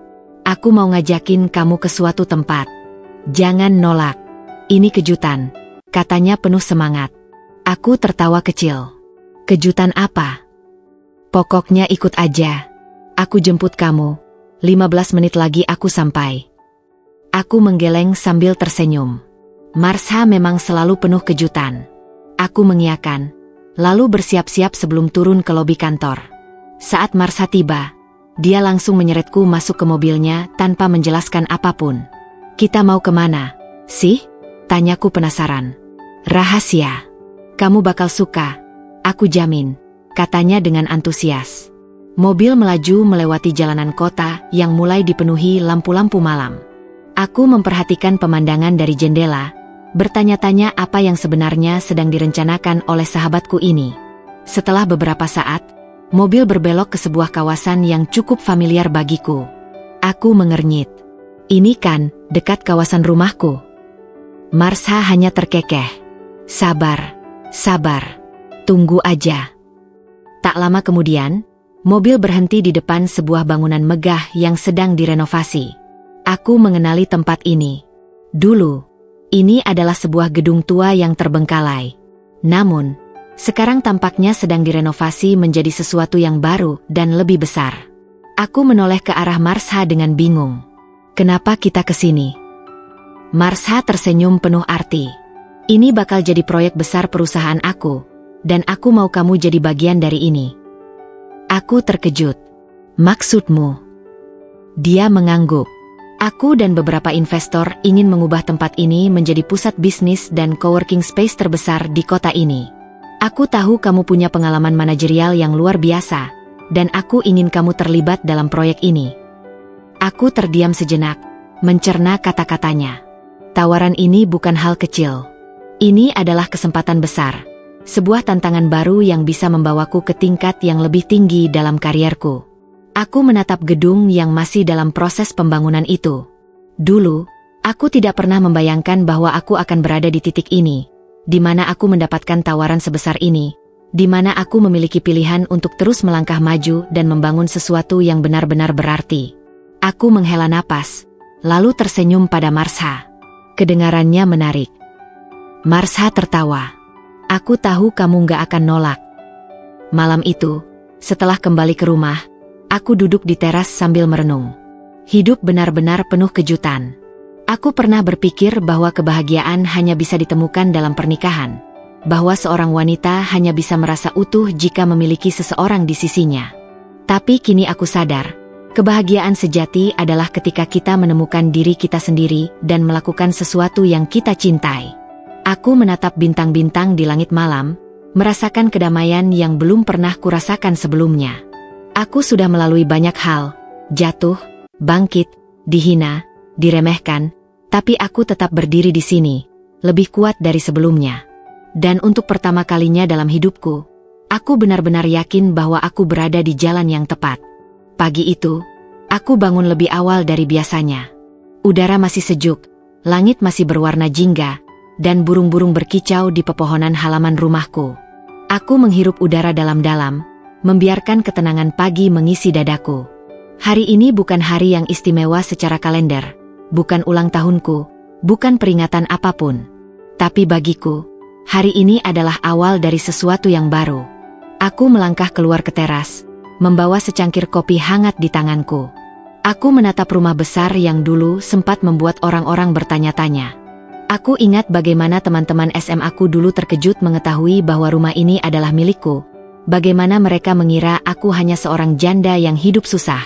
"Aku mau ngajakin kamu ke suatu tempat." Jangan nolak. Ini kejutan, katanya penuh semangat. Aku tertawa kecil. Kejutan apa? Pokoknya ikut aja. Aku jemput kamu. 15 menit lagi aku sampai. Aku menggeleng sambil tersenyum. Marsha memang selalu penuh kejutan. Aku mengiyakan, lalu bersiap-siap sebelum turun ke lobi kantor. Saat Marsha tiba, dia langsung menyeretku masuk ke mobilnya tanpa menjelaskan apapun. Kita mau kemana, sih? Tanyaku penasaran. Rahasia. Kamu bakal suka, aku jamin, katanya dengan antusias. Mobil melaju melewati jalanan kota yang mulai dipenuhi lampu-lampu malam. Aku memperhatikan pemandangan dari jendela, bertanya-tanya apa yang sebenarnya sedang direncanakan oleh sahabatku ini. Setelah beberapa saat, mobil berbelok ke sebuah kawasan yang cukup familiar bagiku. Aku mengernyit. Ini kan, dekat kawasan rumahku. Marsha hanya terkekeh. Sabar, sabar. Tunggu aja. Tak lama kemudian, mobil berhenti di depan sebuah bangunan megah yang sedang direnovasi. Aku mengenali tempat ini. Dulu, ini adalah sebuah gedung tua yang terbengkalai. Namun, sekarang tampaknya sedang direnovasi menjadi sesuatu yang baru dan lebih besar. Aku menoleh ke arah Marsha dengan bingung. Kenapa kita ke sini? Marsha tersenyum penuh arti. Ini bakal jadi proyek besar perusahaan aku, dan aku mau kamu jadi bagian dari ini. Aku terkejut. Maksudmu? Dia mengangguk. Aku dan beberapa investor ingin mengubah tempat ini menjadi pusat bisnis dan coworking space terbesar di kota ini. Aku tahu kamu punya pengalaman manajerial yang luar biasa, dan aku ingin kamu terlibat dalam proyek ini. Aku terdiam sejenak, mencerna kata-katanya. Tawaran ini bukan hal kecil. Ini adalah kesempatan besar, sebuah tantangan baru yang bisa membawaku ke tingkat yang lebih tinggi dalam karierku. Aku menatap gedung yang masih dalam proses pembangunan itu. Dulu, aku tidak pernah membayangkan bahwa aku akan berada di titik ini, di mana aku mendapatkan tawaran sebesar ini, di mana aku memiliki pilihan untuk terus melangkah maju dan membangun sesuatu yang benar-benar berarti. Aku menghela napas, lalu tersenyum pada Marsha. Kedengarannya menarik. Marsha tertawa. Aku tahu kamu gak akan nolak. Malam itu, setelah kembali ke rumah, aku duduk di teras sambil merenung. Hidup benar-benar penuh kejutan. Aku pernah berpikir bahwa kebahagiaan hanya bisa ditemukan dalam pernikahan, bahwa seorang wanita hanya bisa merasa utuh jika memiliki seseorang di sisinya. Tapi kini aku sadar, kebahagiaan sejati adalah ketika kita menemukan diri kita sendiri dan melakukan sesuatu yang kita cintai. Aku menatap bintang-bintang di langit malam, merasakan kedamaian yang belum pernah kurasakan sebelumnya. Aku sudah melalui banyak hal, jatuh, bangkit, dihina, diremehkan, tapi aku tetap berdiri di sini, lebih kuat dari sebelumnya. Dan untuk pertama kalinya dalam hidupku, aku benar-benar yakin bahwa aku berada di jalan yang tepat. Pagi itu, aku bangun lebih awal dari biasanya. Udara masih sejuk, langit masih berwarna jingga, dan burung-burung berkicau di pepohonan halaman rumahku. Aku menghirup udara dalam-dalam, membiarkan ketenangan pagi mengisi dadaku. Hari ini bukan hari yang istimewa secara kalender, bukan ulang tahunku, bukan peringatan apapun. Tapi bagiku, hari ini adalah awal dari sesuatu yang baru. Aku melangkah keluar ke teras, membawa secangkir kopi hangat di tanganku. Aku menatap rumah besar yang dulu sempat membuat orang-orang bertanya-tanya. Aku ingat bagaimana teman-teman SMA-ku dulu terkejut mengetahui bahwa rumah ini adalah milikku. Bagaimana mereka mengira aku hanya seorang janda yang hidup susah.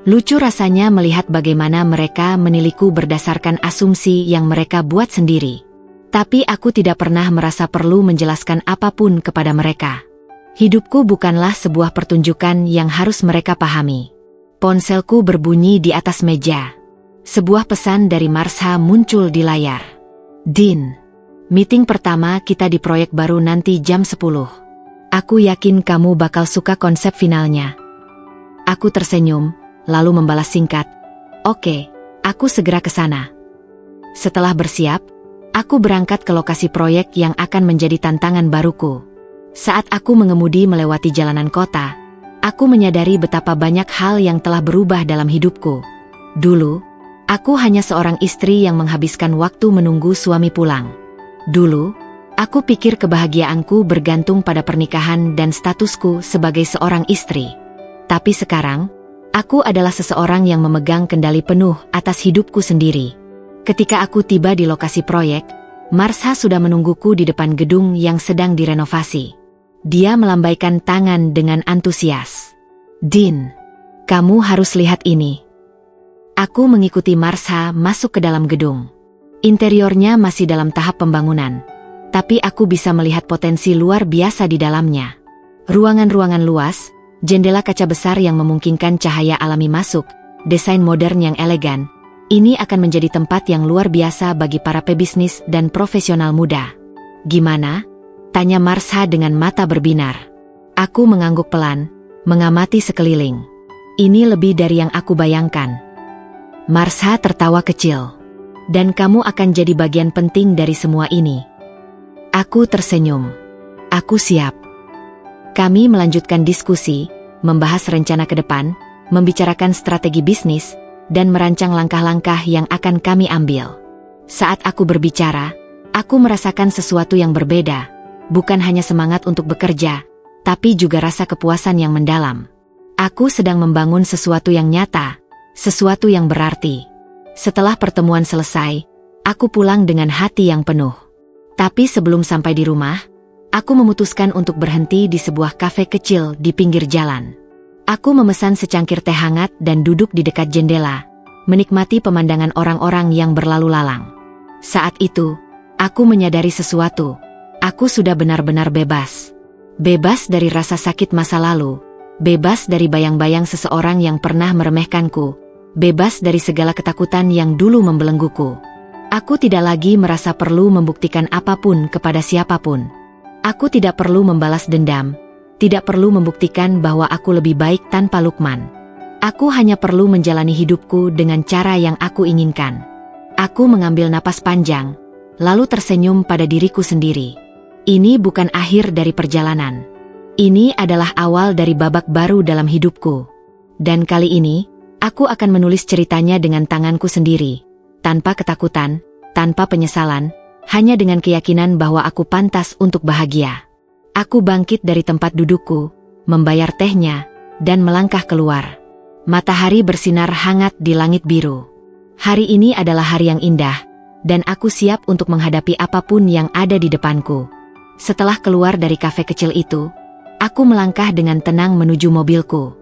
Lucu rasanya melihat bagaimana mereka menilaiku berdasarkan asumsi yang mereka buat sendiri. Tapi aku tidak pernah merasa perlu menjelaskan apapun kepada mereka. Hidupku bukanlah sebuah pertunjukan yang harus mereka pahami. Ponselku berbunyi di atas meja. Sebuah pesan dari Marsha muncul di layar. Din, meeting pertama kita di proyek baru nanti jam 10. Aku yakin kamu bakal suka konsep finalnya. Aku tersenyum, lalu membalas singkat. Oke, aku segera ke sana. Setelah bersiap, aku berangkat ke lokasi proyek yang akan menjadi tantangan baruku. Saat aku mengemudi melewati jalanan kota, aku menyadari betapa banyak hal yang telah berubah dalam hidupku. Dulu, Aku hanya seorang istri yang menghabiskan waktu menunggu suami pulang. Dulu, aku pikir kebahagiaanku bergantung pada pernikahan dan statusku sebagai seorang istri. Tapi sekarang, aku adalah seseorang yang memegang kendali penuh atas hidupku sendiri. Ketika aku tiba di lokasi proyek, Marsha sudah menungguku di depan gedung yang sedang direnovasi. Dia melambaikan tangan dengan antusias. "Din, kamu harus lihat ini." Aku mengikuti Marsha masuk ke dalam gedung. Interiornya masih dalam tahap pembangunan, tapi aku bisa melihat potensi luar biasa di dalamnya. Ruangan-ruangan luas, jendela kaca besar yang memungkinkan cahaya alami masuk, desain modern yang elegan. Ini akan menjadi tempat yang luar biasa bagi para pebisnis dan profesional muda. "Gimana?" tanya Marsha dengan mata berbinar. Aku mengangguk pelan, mengamati sekeliling. "Ini lebih dari yang aku bayangkan." Marsha tertawa kecil. "Dan kamu akan jadi bagian penting dari semua ini." Aku tersenyum. "Aku siap." Kami melanjutkan diskusi, membahas rencana ke depan, membicarakan strategi bisnis, dan merancang langkah-langkah yang akan kami ambil. Saat aku berbicara, aku merasakan sesuatu yang berbeda, bukan hanya semangat untuk bekerja, tapi juga rasa kepuasan yang mendalam. Aku sedang membangun sesuatu yang nyata, sesuatu yang berarti. Setelah pertemuan selesai, aku pulang dengan hati yang penuh. Tapi sebelum sampai di rumah, aku memutuskan untuk berhenti di sebuah kafe kecil di pinggir jalan. Aku memesan secangkir teh hangat dan duduk di dekat jendela, menikmati pemandangan orang-orang yang berlalu lalang. Saat itu, aku menyadari sesuatu. Aku sudah benar-benar bebas. Bebas dari rasa sakit masa lalu, bebas dari bayang-bayang seseorang yang pernah meremehkanku, bebas dari segala ketakutan yang dulu membelengguku. Aku tidak lagi merasa perlu membuktikan apapun kepada siapapun. Aku tidak perlu membalas dendam, tidak perlu membuktikan bahwa aku lebih baik tanpa Lukman. Aku hanya perlu menjalani hidupku dengan cara yang aku inginkan. Aku mengambil napas panjang, lalu tersenyum pada diriku sendiri. Ini bukan akhir dari perjalanan. Ini adalah awal dari babak baru dalam hidupku. Dan kali ini, aku akan menulis ceritanya dengan tanganku sendiri, tanpa ketakutan, tanpa penyesalan, hanya dengan keyakinan bahwa aku pantas untuk bahagia. Aku bangkit dari tempat dudukku, membayar tehnya, dan melangkah keluar. Matahari bersinar hangat di langit biru. Hari ini adalah hari yang indah, dan aku siap untuk menghadapi apapun yang ada di depanku. Setelah keluar dari kafe kecil itu, aku melangkah dengan tenang menuju mobilku.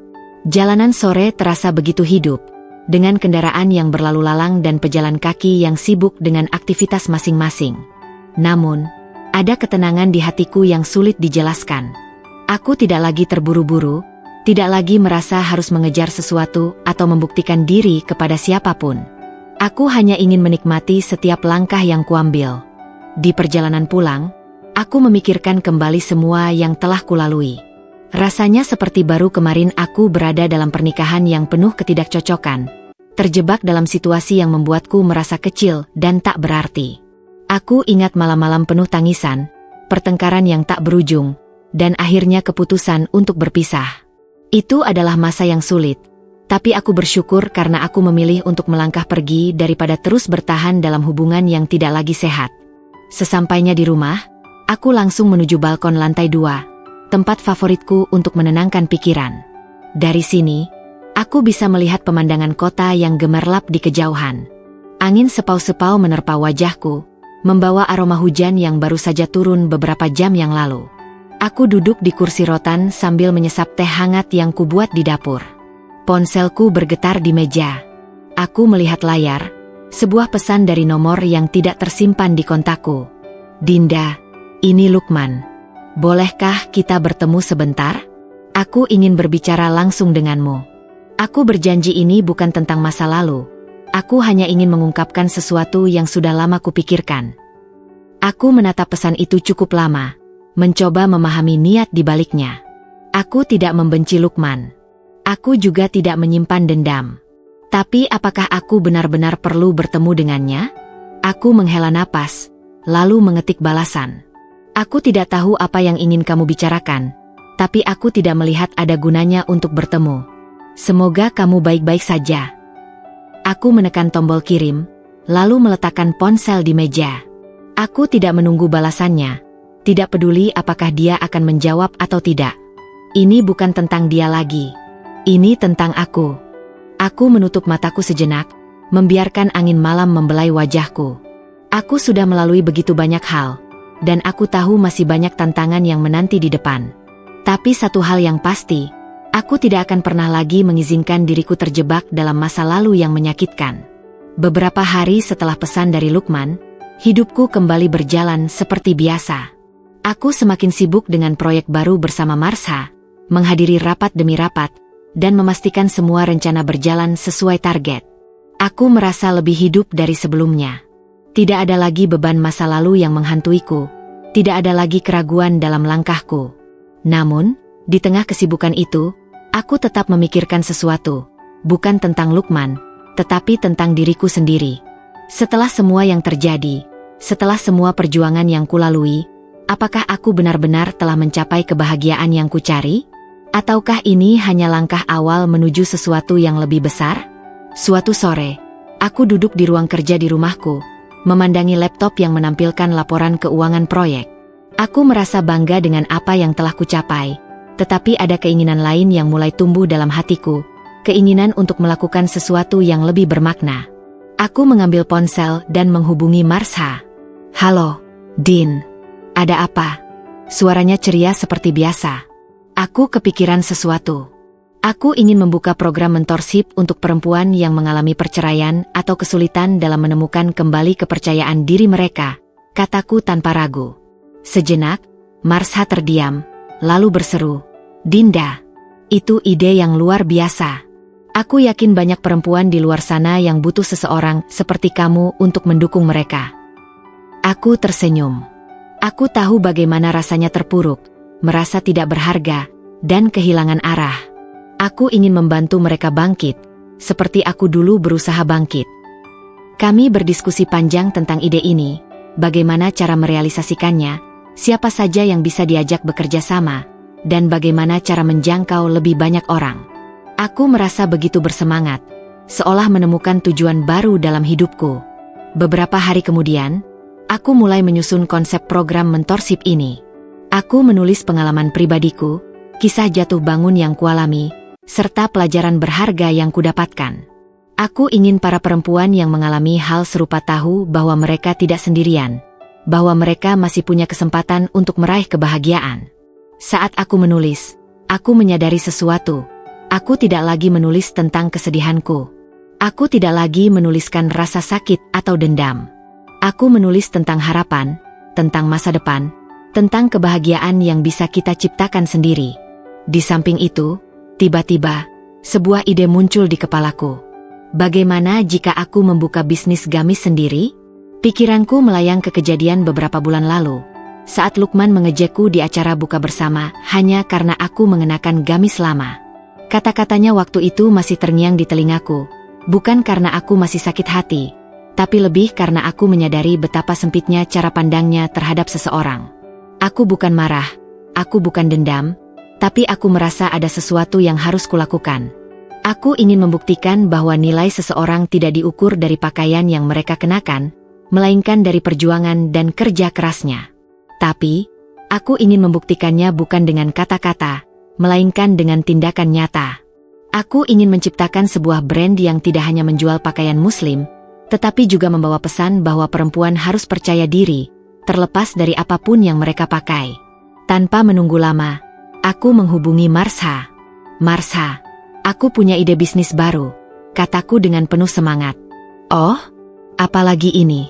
Jalanan sore terasa begitu hidup, dengan kendaraan yang berlalu lalang dan pejalan kaki yang sibuk dengan aktivitas masing-masing. Namun, ada ketenangan di hatiku yang sulit dijelaskan. Aku tidak lagi terburu-buru, tidak lagi merasa harus mengejar sesuatu atau membuktikan diri kepada siapapun. Aku hanya ingin menikmati setiap langkah yang kuambil. Di perjalanan pulang, aku memikirkan kembali semua yang telah kulalui. Rasanya seperti baru kemarin aku berada dalam pernikahan yang penuh ketidakcocokan, terjebak dalam situasi yang membuatku merasa kecil dan tak berarti. Aku ingat malam-malam penuh tangisan, pertengkaran yang tak berujung, dan akhirnya keputusan untuk berpisah. Itu adalah masa yang sulit, tapi aku bersyukur karena aku memilih untuk melangkah pergi daripada terus bertahan dalam hubungan yang tidak lagi sehat. Sesampainya di rumah, aku langsung menuju balkon lantai 2. Tempat favoritku untuk menenangkan pikiran. Dari sini, aku bisa melihat pemandangan kota yang gemerlap di kejauhan. Angin sepau-sepau menerpa wajahku, membawa aroma hujan yang baru saja turun beberapa jam yang lalu. Aku duduk di kursi rotan sambil menyesap teh hangat yang kubuat di dapur. Ponselku bergetar di meja. Aku melihat layar, sebuah pesan dari nomor yang tidak tersimpan di kontakku. "Dinda, ini Lukman. Bolehkah kita bertemu sebentar? Aku ingin berbicara langsung denganmu." Aku berjanji ini bukan tentang masa lalu. Aku hanya ingin mengungkapkan sesuatu yang sudah lama kupikirkan. Aku menatap pesan itu cukup lama, mencoba memahami niat di baliknya. Aku tidak membenci Lukman. Aku juga tidak menyimpan dendam. Tapi apakah aku benar-benar perlu bertemu dengannya? Aku menghela napas, lalu mengetik balasan. "Aku tidak tahu apa yang ingin kamu bicarakan, tapi aku tidak melihat ada gunanya untuk bertemu. Semoga kamu baik-baik saja." Aku menekan tombol kirim, lalu meletakkan ponsel di meja. Aku tidak menunggu balasannya, tidak peduli apakah dia akan menjawab atau tidak. Ini bukan tentang dia lagi. Ini tentang aku. Aku menutup mataku sejenak, membiarkan angin malam membelai wajahku. Aku sudah melalui begitu banyak hal, dan aku tahu masih banyak tantangan yang menanti di depan. Tapi satu hal yang pasti, aku tidak akan pernah lagi mengizinkan diriku terjebak dalam masa lalu yang menyakitkan. Beberapa hari setelah pesan dari Lukman, hidupku kembali berjalan seperti biasa. Aku semakin sibuk dengan proyek baru bersama Marsha, menghadiri rapat demi rapat, dan memastikan semua rencana berjalan sesuai target. Aku merasa lebih hidup dari sebelumnya. Tidak ada lagi beban masa lalu yang menghantuiku, tidak ada lagi keraguan dalam langkahku. Namun, di tengah kesibukan itu, aku tetap memikirkan sesuatu, bukan tentang Lukman, tetapi tentang diriku sendiri. Setelah semua yang terjadi, setelah semua perjuangan yang kulalui, apakah aku benar-benar telah mencapai kebahagiaan yang kucari? Ataukah ini hanya langkah awal menuju sesuatu yang lebih besar? Suatu sore, aku duduk di ruang kerja di rumahku, memandangi laptop yang menampilkan laporan keuangan proyek. Aku merasa bangga dengan apa yang telah kucapai, tetapi ada keinginan lain yang mulai tumbuh dalam hatiku, keinginan untuk melakukan sesuatu yang lebih bermakna. Aku mengambil ponsel dan menghubungi Marsha. "Halo, Din. Ada apa?" Suaranya ceria seperti biasa. Aku kepikiran sesuatu. Aku ingin membuka program mentorship untuk perempuan yang mengalami perceraian atau kesulitan dalam menemukan kembali kepercayaan diri mereka, kataku tanpa ragu. Sejenak, Marsha terdiam, lalu berseru, "Dinda, itu ide yang luar biasa. Aku yakin banyak perempuan di luar sana yang butuh seseorang seperti kamu untuk mendukung mereka." Aku tersenyum. Aku tahu bagaimana rasanya terpuruk, merasa tidak berharga, dan kehilangan arah. Aku ingin membantu mereka bangkit, seperti aku dulu berusaha bangkit. Kami berdiskusi panjang tentang ide ini, bagaimana cara merealisasikannya, siapa saja yang bisa diajak bekerja sama, dan bagaimana cara menjangkau lebih banyak orang. Aku merasa begitu bersemangat, seolah menemukan tujuan baru dalam hidupku. Beberapa hari kemudian, aku mulai menyusun konsep program mentorship ini. Aku menulis pengalaman pribadiku, kisah jatuh bangun yang kualami, serta pelajaran berharga yang kudapatkan. Aku ingin para perempuan yang mengalami hal serupa tahu bahwa mereka tidak sendirian, bahwa mereka masih punya kesempatan untuk meraih kebahagiaan. Saat aku menulis, aku menyadari sesuatu. Aku tidak lagi menulis tentang kesedihanku. Aku tidak lagi menuliskan rasa sakit atau dendam. Aku menulis tentang harapan, tentang masa depan, tentang kebahagiaan yang bisa kita ciptakan sendiri. Di samping itu, tiba-tiba, sebuah ide muncul di kepalaku. Bagaimana jika aku membuka bisnis gamis sendiri? Pikiranku melayang ke kejadian beberapa bulan lalu, saat Lukman mengejekku di acara buka bersama hanya karena aku mengenakan gamis lama. Kata-katanya waktu itu masih terngiang di telingaku, bukan karena aku masih sakit hati, tapi lebih karena aku menyadari betapa sempitnya cara pandangnya terhadap seseorang. Aku bukan marah, aku bukan dendam, tapi aku merasa ada sesuatu yang harus kulakukan. Aku ingin membuktikan bahwa nilai seseorang tidak diukur dari pakaian yang mereka kenakan, melainkan dari perjuangan dan kerja kerasnya. Tapi, aku ingin membuktikannya bukan dengan kata-kata, melainkan dengan tindakan nyata. Aku ingin menciptakan sebuah brand yang tidak hanya menjual pakaian muslim, tetapi juga membawa pesan bahwa perempuan harus percaya diri, terlepas dari apapun yang mereka pakai. Tanpa menunggu lama, aku menghubungi Marsha. "Marsha, aku punya ide bisnis baru," kataku dengan penuh semangat. "Oh, apalagi ini?"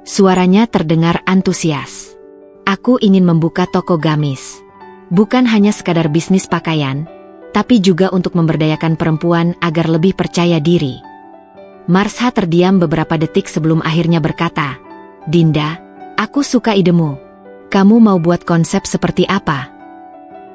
Suaranya terdengar antusias. "Aku ingin membuka toko gamis. Bukan hanya sekadar bisnis pakaian, tapi juga untuk memberdayakan perempuan agar lebih percaya diri." Marsha terdiam beberapa detik sebelum akhirnya berkata, "Dinda, aku suka idemu. Kamu mau buat konsep seperti apa?"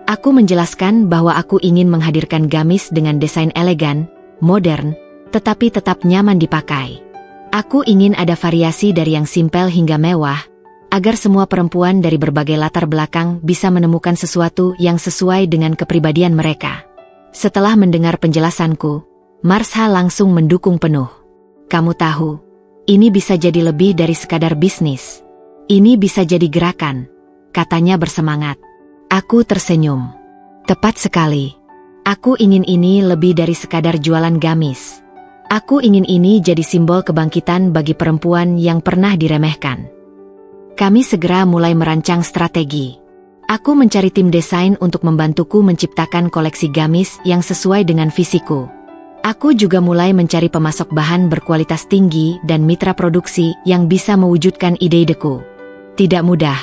Aku menjelaskan bahwa aku ingin menghadirkan gamis dengan desain elegan, modern, tetapi tetap nyaman dipakai. Aku ingin ada variasi dari yang simpel hingga mewah, agar semua perempuan dari berbagai latar belakang bisa menemukan sesuatu yang sesuai dengan kepribadian mereka. Setelah mendengar penjelasanku, Marsha langsung mendukung penuh. Kamu tahu, ini bisa jadi lebih dari sekadar bisnis. Ini bisa jadi gerakan, katanya bersemangat. Aku tersenyum. Tepat sekali. Aku ingin ini lebih dari sekadar jualan gamis. Aku ingin ini jadi simbol kebangkitan bagi perempuan yang pernah diremehkan. Kami segera mulai merancang strategi. Aku mencari tim desain untuk membantuku menciptakan koleksi gamis yang sesuai dengan visiku. Aku juga mulai mencari pemasok bahan berkualitas tinggi dan mitra produksi yang bisa mewujudkan ide-ideku. Tidak mudah,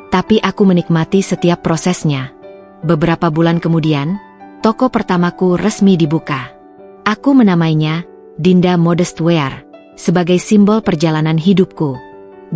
tapi aku menikmati setiap prosesnya. Beberapa bulan kemudian, toko pertamaku resmi dibuka. Aku menamainya Dinda Modest Wear sebagai simbol perjalanan hidupku.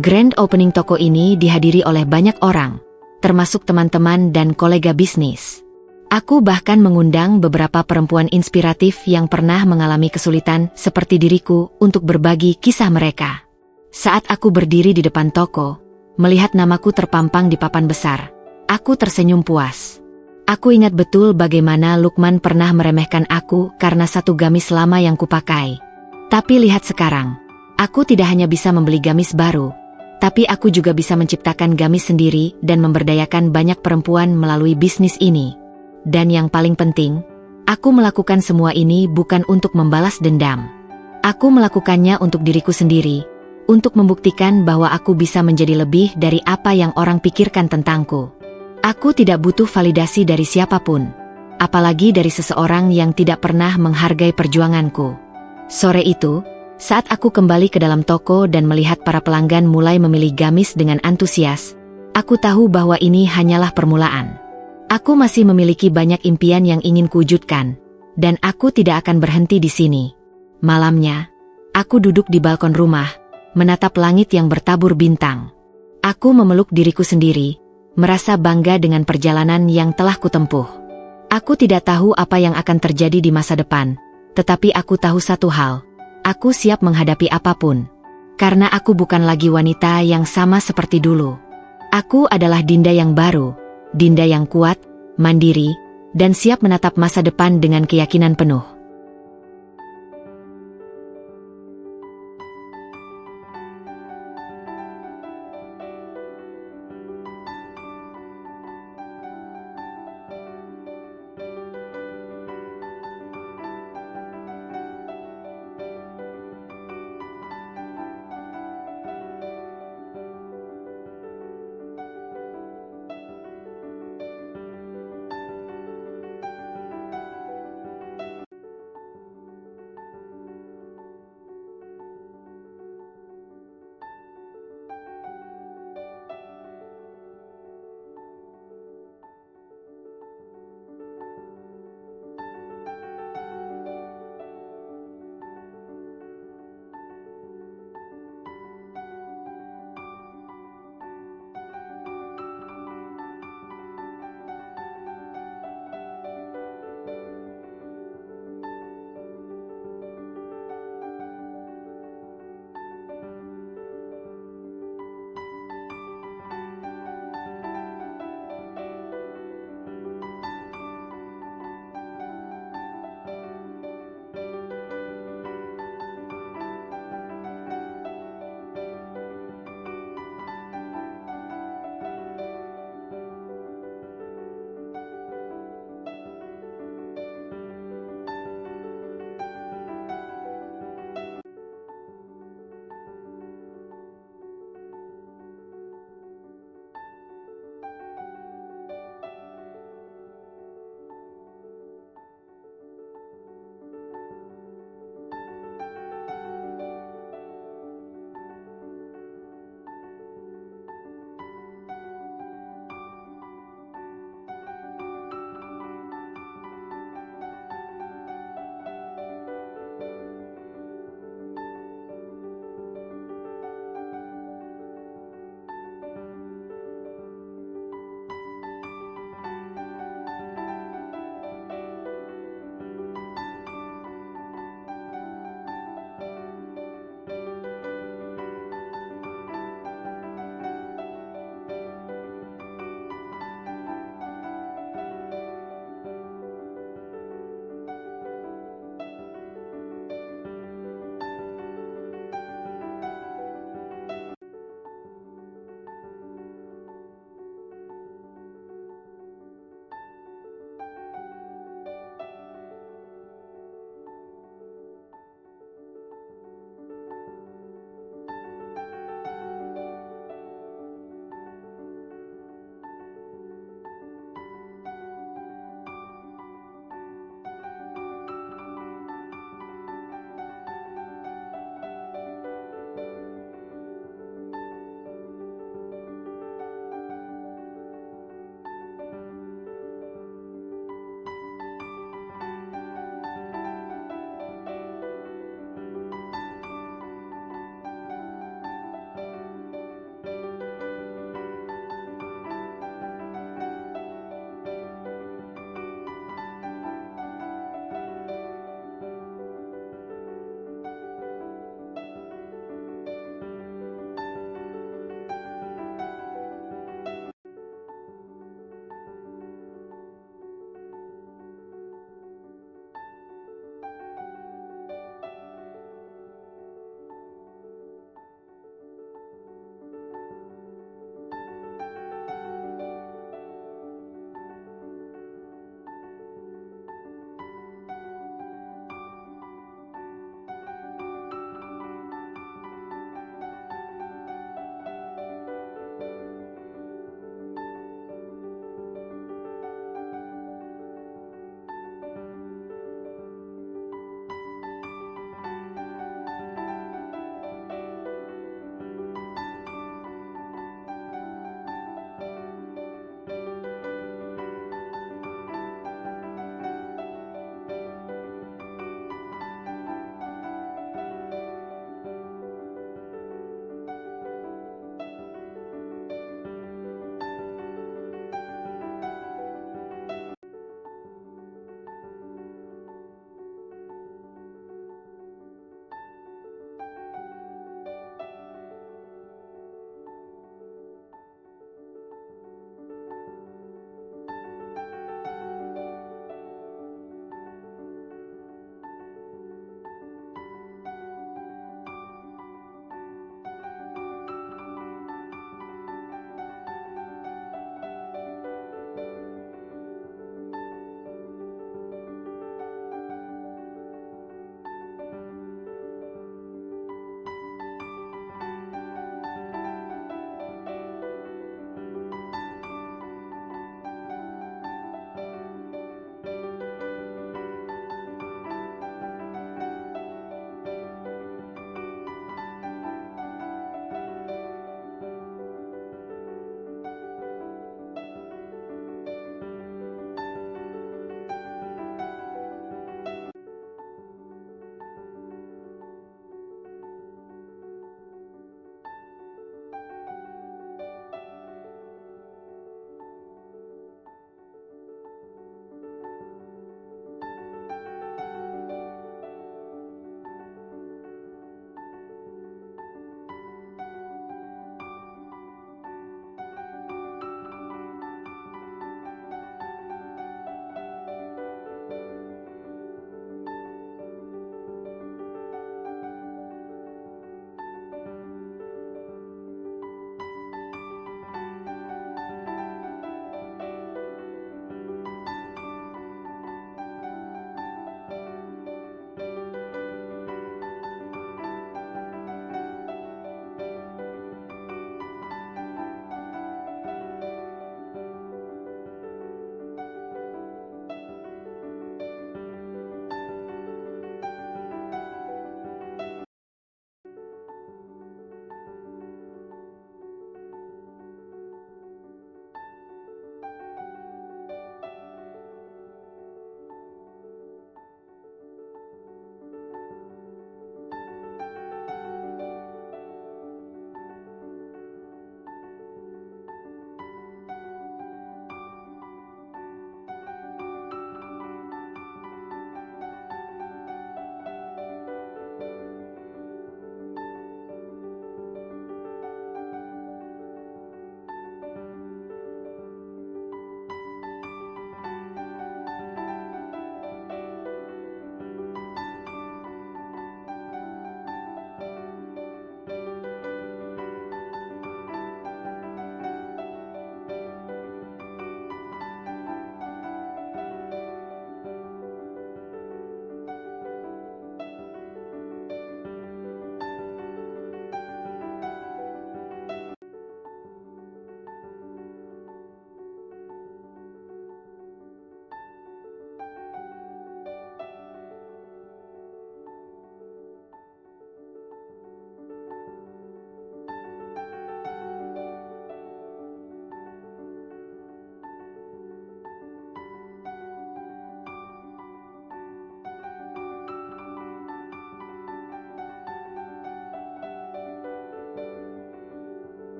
Grand opening toko ini dihadiri oleh banyak orang, termasuk teman-teman dan kolega bisnis. Aku bahkan mengundang beberapa perempuan inspiratif yang pernah mengalami kesulitan seperti diriku untuk berbagi kisah mereka. Saat aku berdiri di depan toko, melihat namaku terpampang di papan besar, aku tersenyum puas. Aku ingat betul bagaimana Lukman pernah meremehkan aku karena satu gamis lama yang kupakai. Tapi lihat sekarang, aku tidak hanya bisa membeli gamis baru, tapi aku juga bisa menciptakan gamis sendiri dan memberdayakan banyak perempuan melalui bisnis ini. Dan yang paling penting, aku melakukan semua ini bukan untuk membalas dendam. Aku melakukannya untuk diriku sendiri, untuk membuktikan bahwa aku bisa menjadi lebih dari apa yang orang pikirkan tentangku. Aku tidak butuh validasi dari siapapun, apalagi dari seseorang yang tidak pernah menghargai perjuanganku. Sore itu, saat aku kembali ke dalam toko dan melihat para pelanggan mulai memilih gamis dengan antusias, aku tahu bahwa ini hanyalah permulaan. Aku masih memiliki banyak impian yang ingin kuwujudkan, dan aku tidak akan berhenti di sini. Malamnya, aku duduk di balkon rumah, menatap langit yang bertabur bintang. Aku memeluk diriku sendiri, merasa bangga dengan perjalanan yang telah kutempuh. Aku tidak tahu apa yang akan terjadi di masa depan, tetapi aku tahu satu hal, aku siap menghadapi apapun. Karena aku bukan lagi wanita yang sama seperti dulu. Aku adalah Dinda yang baru, Dinda yang kuat, mandiri, dan siap menatap masa depan dengan keyakinan penuh.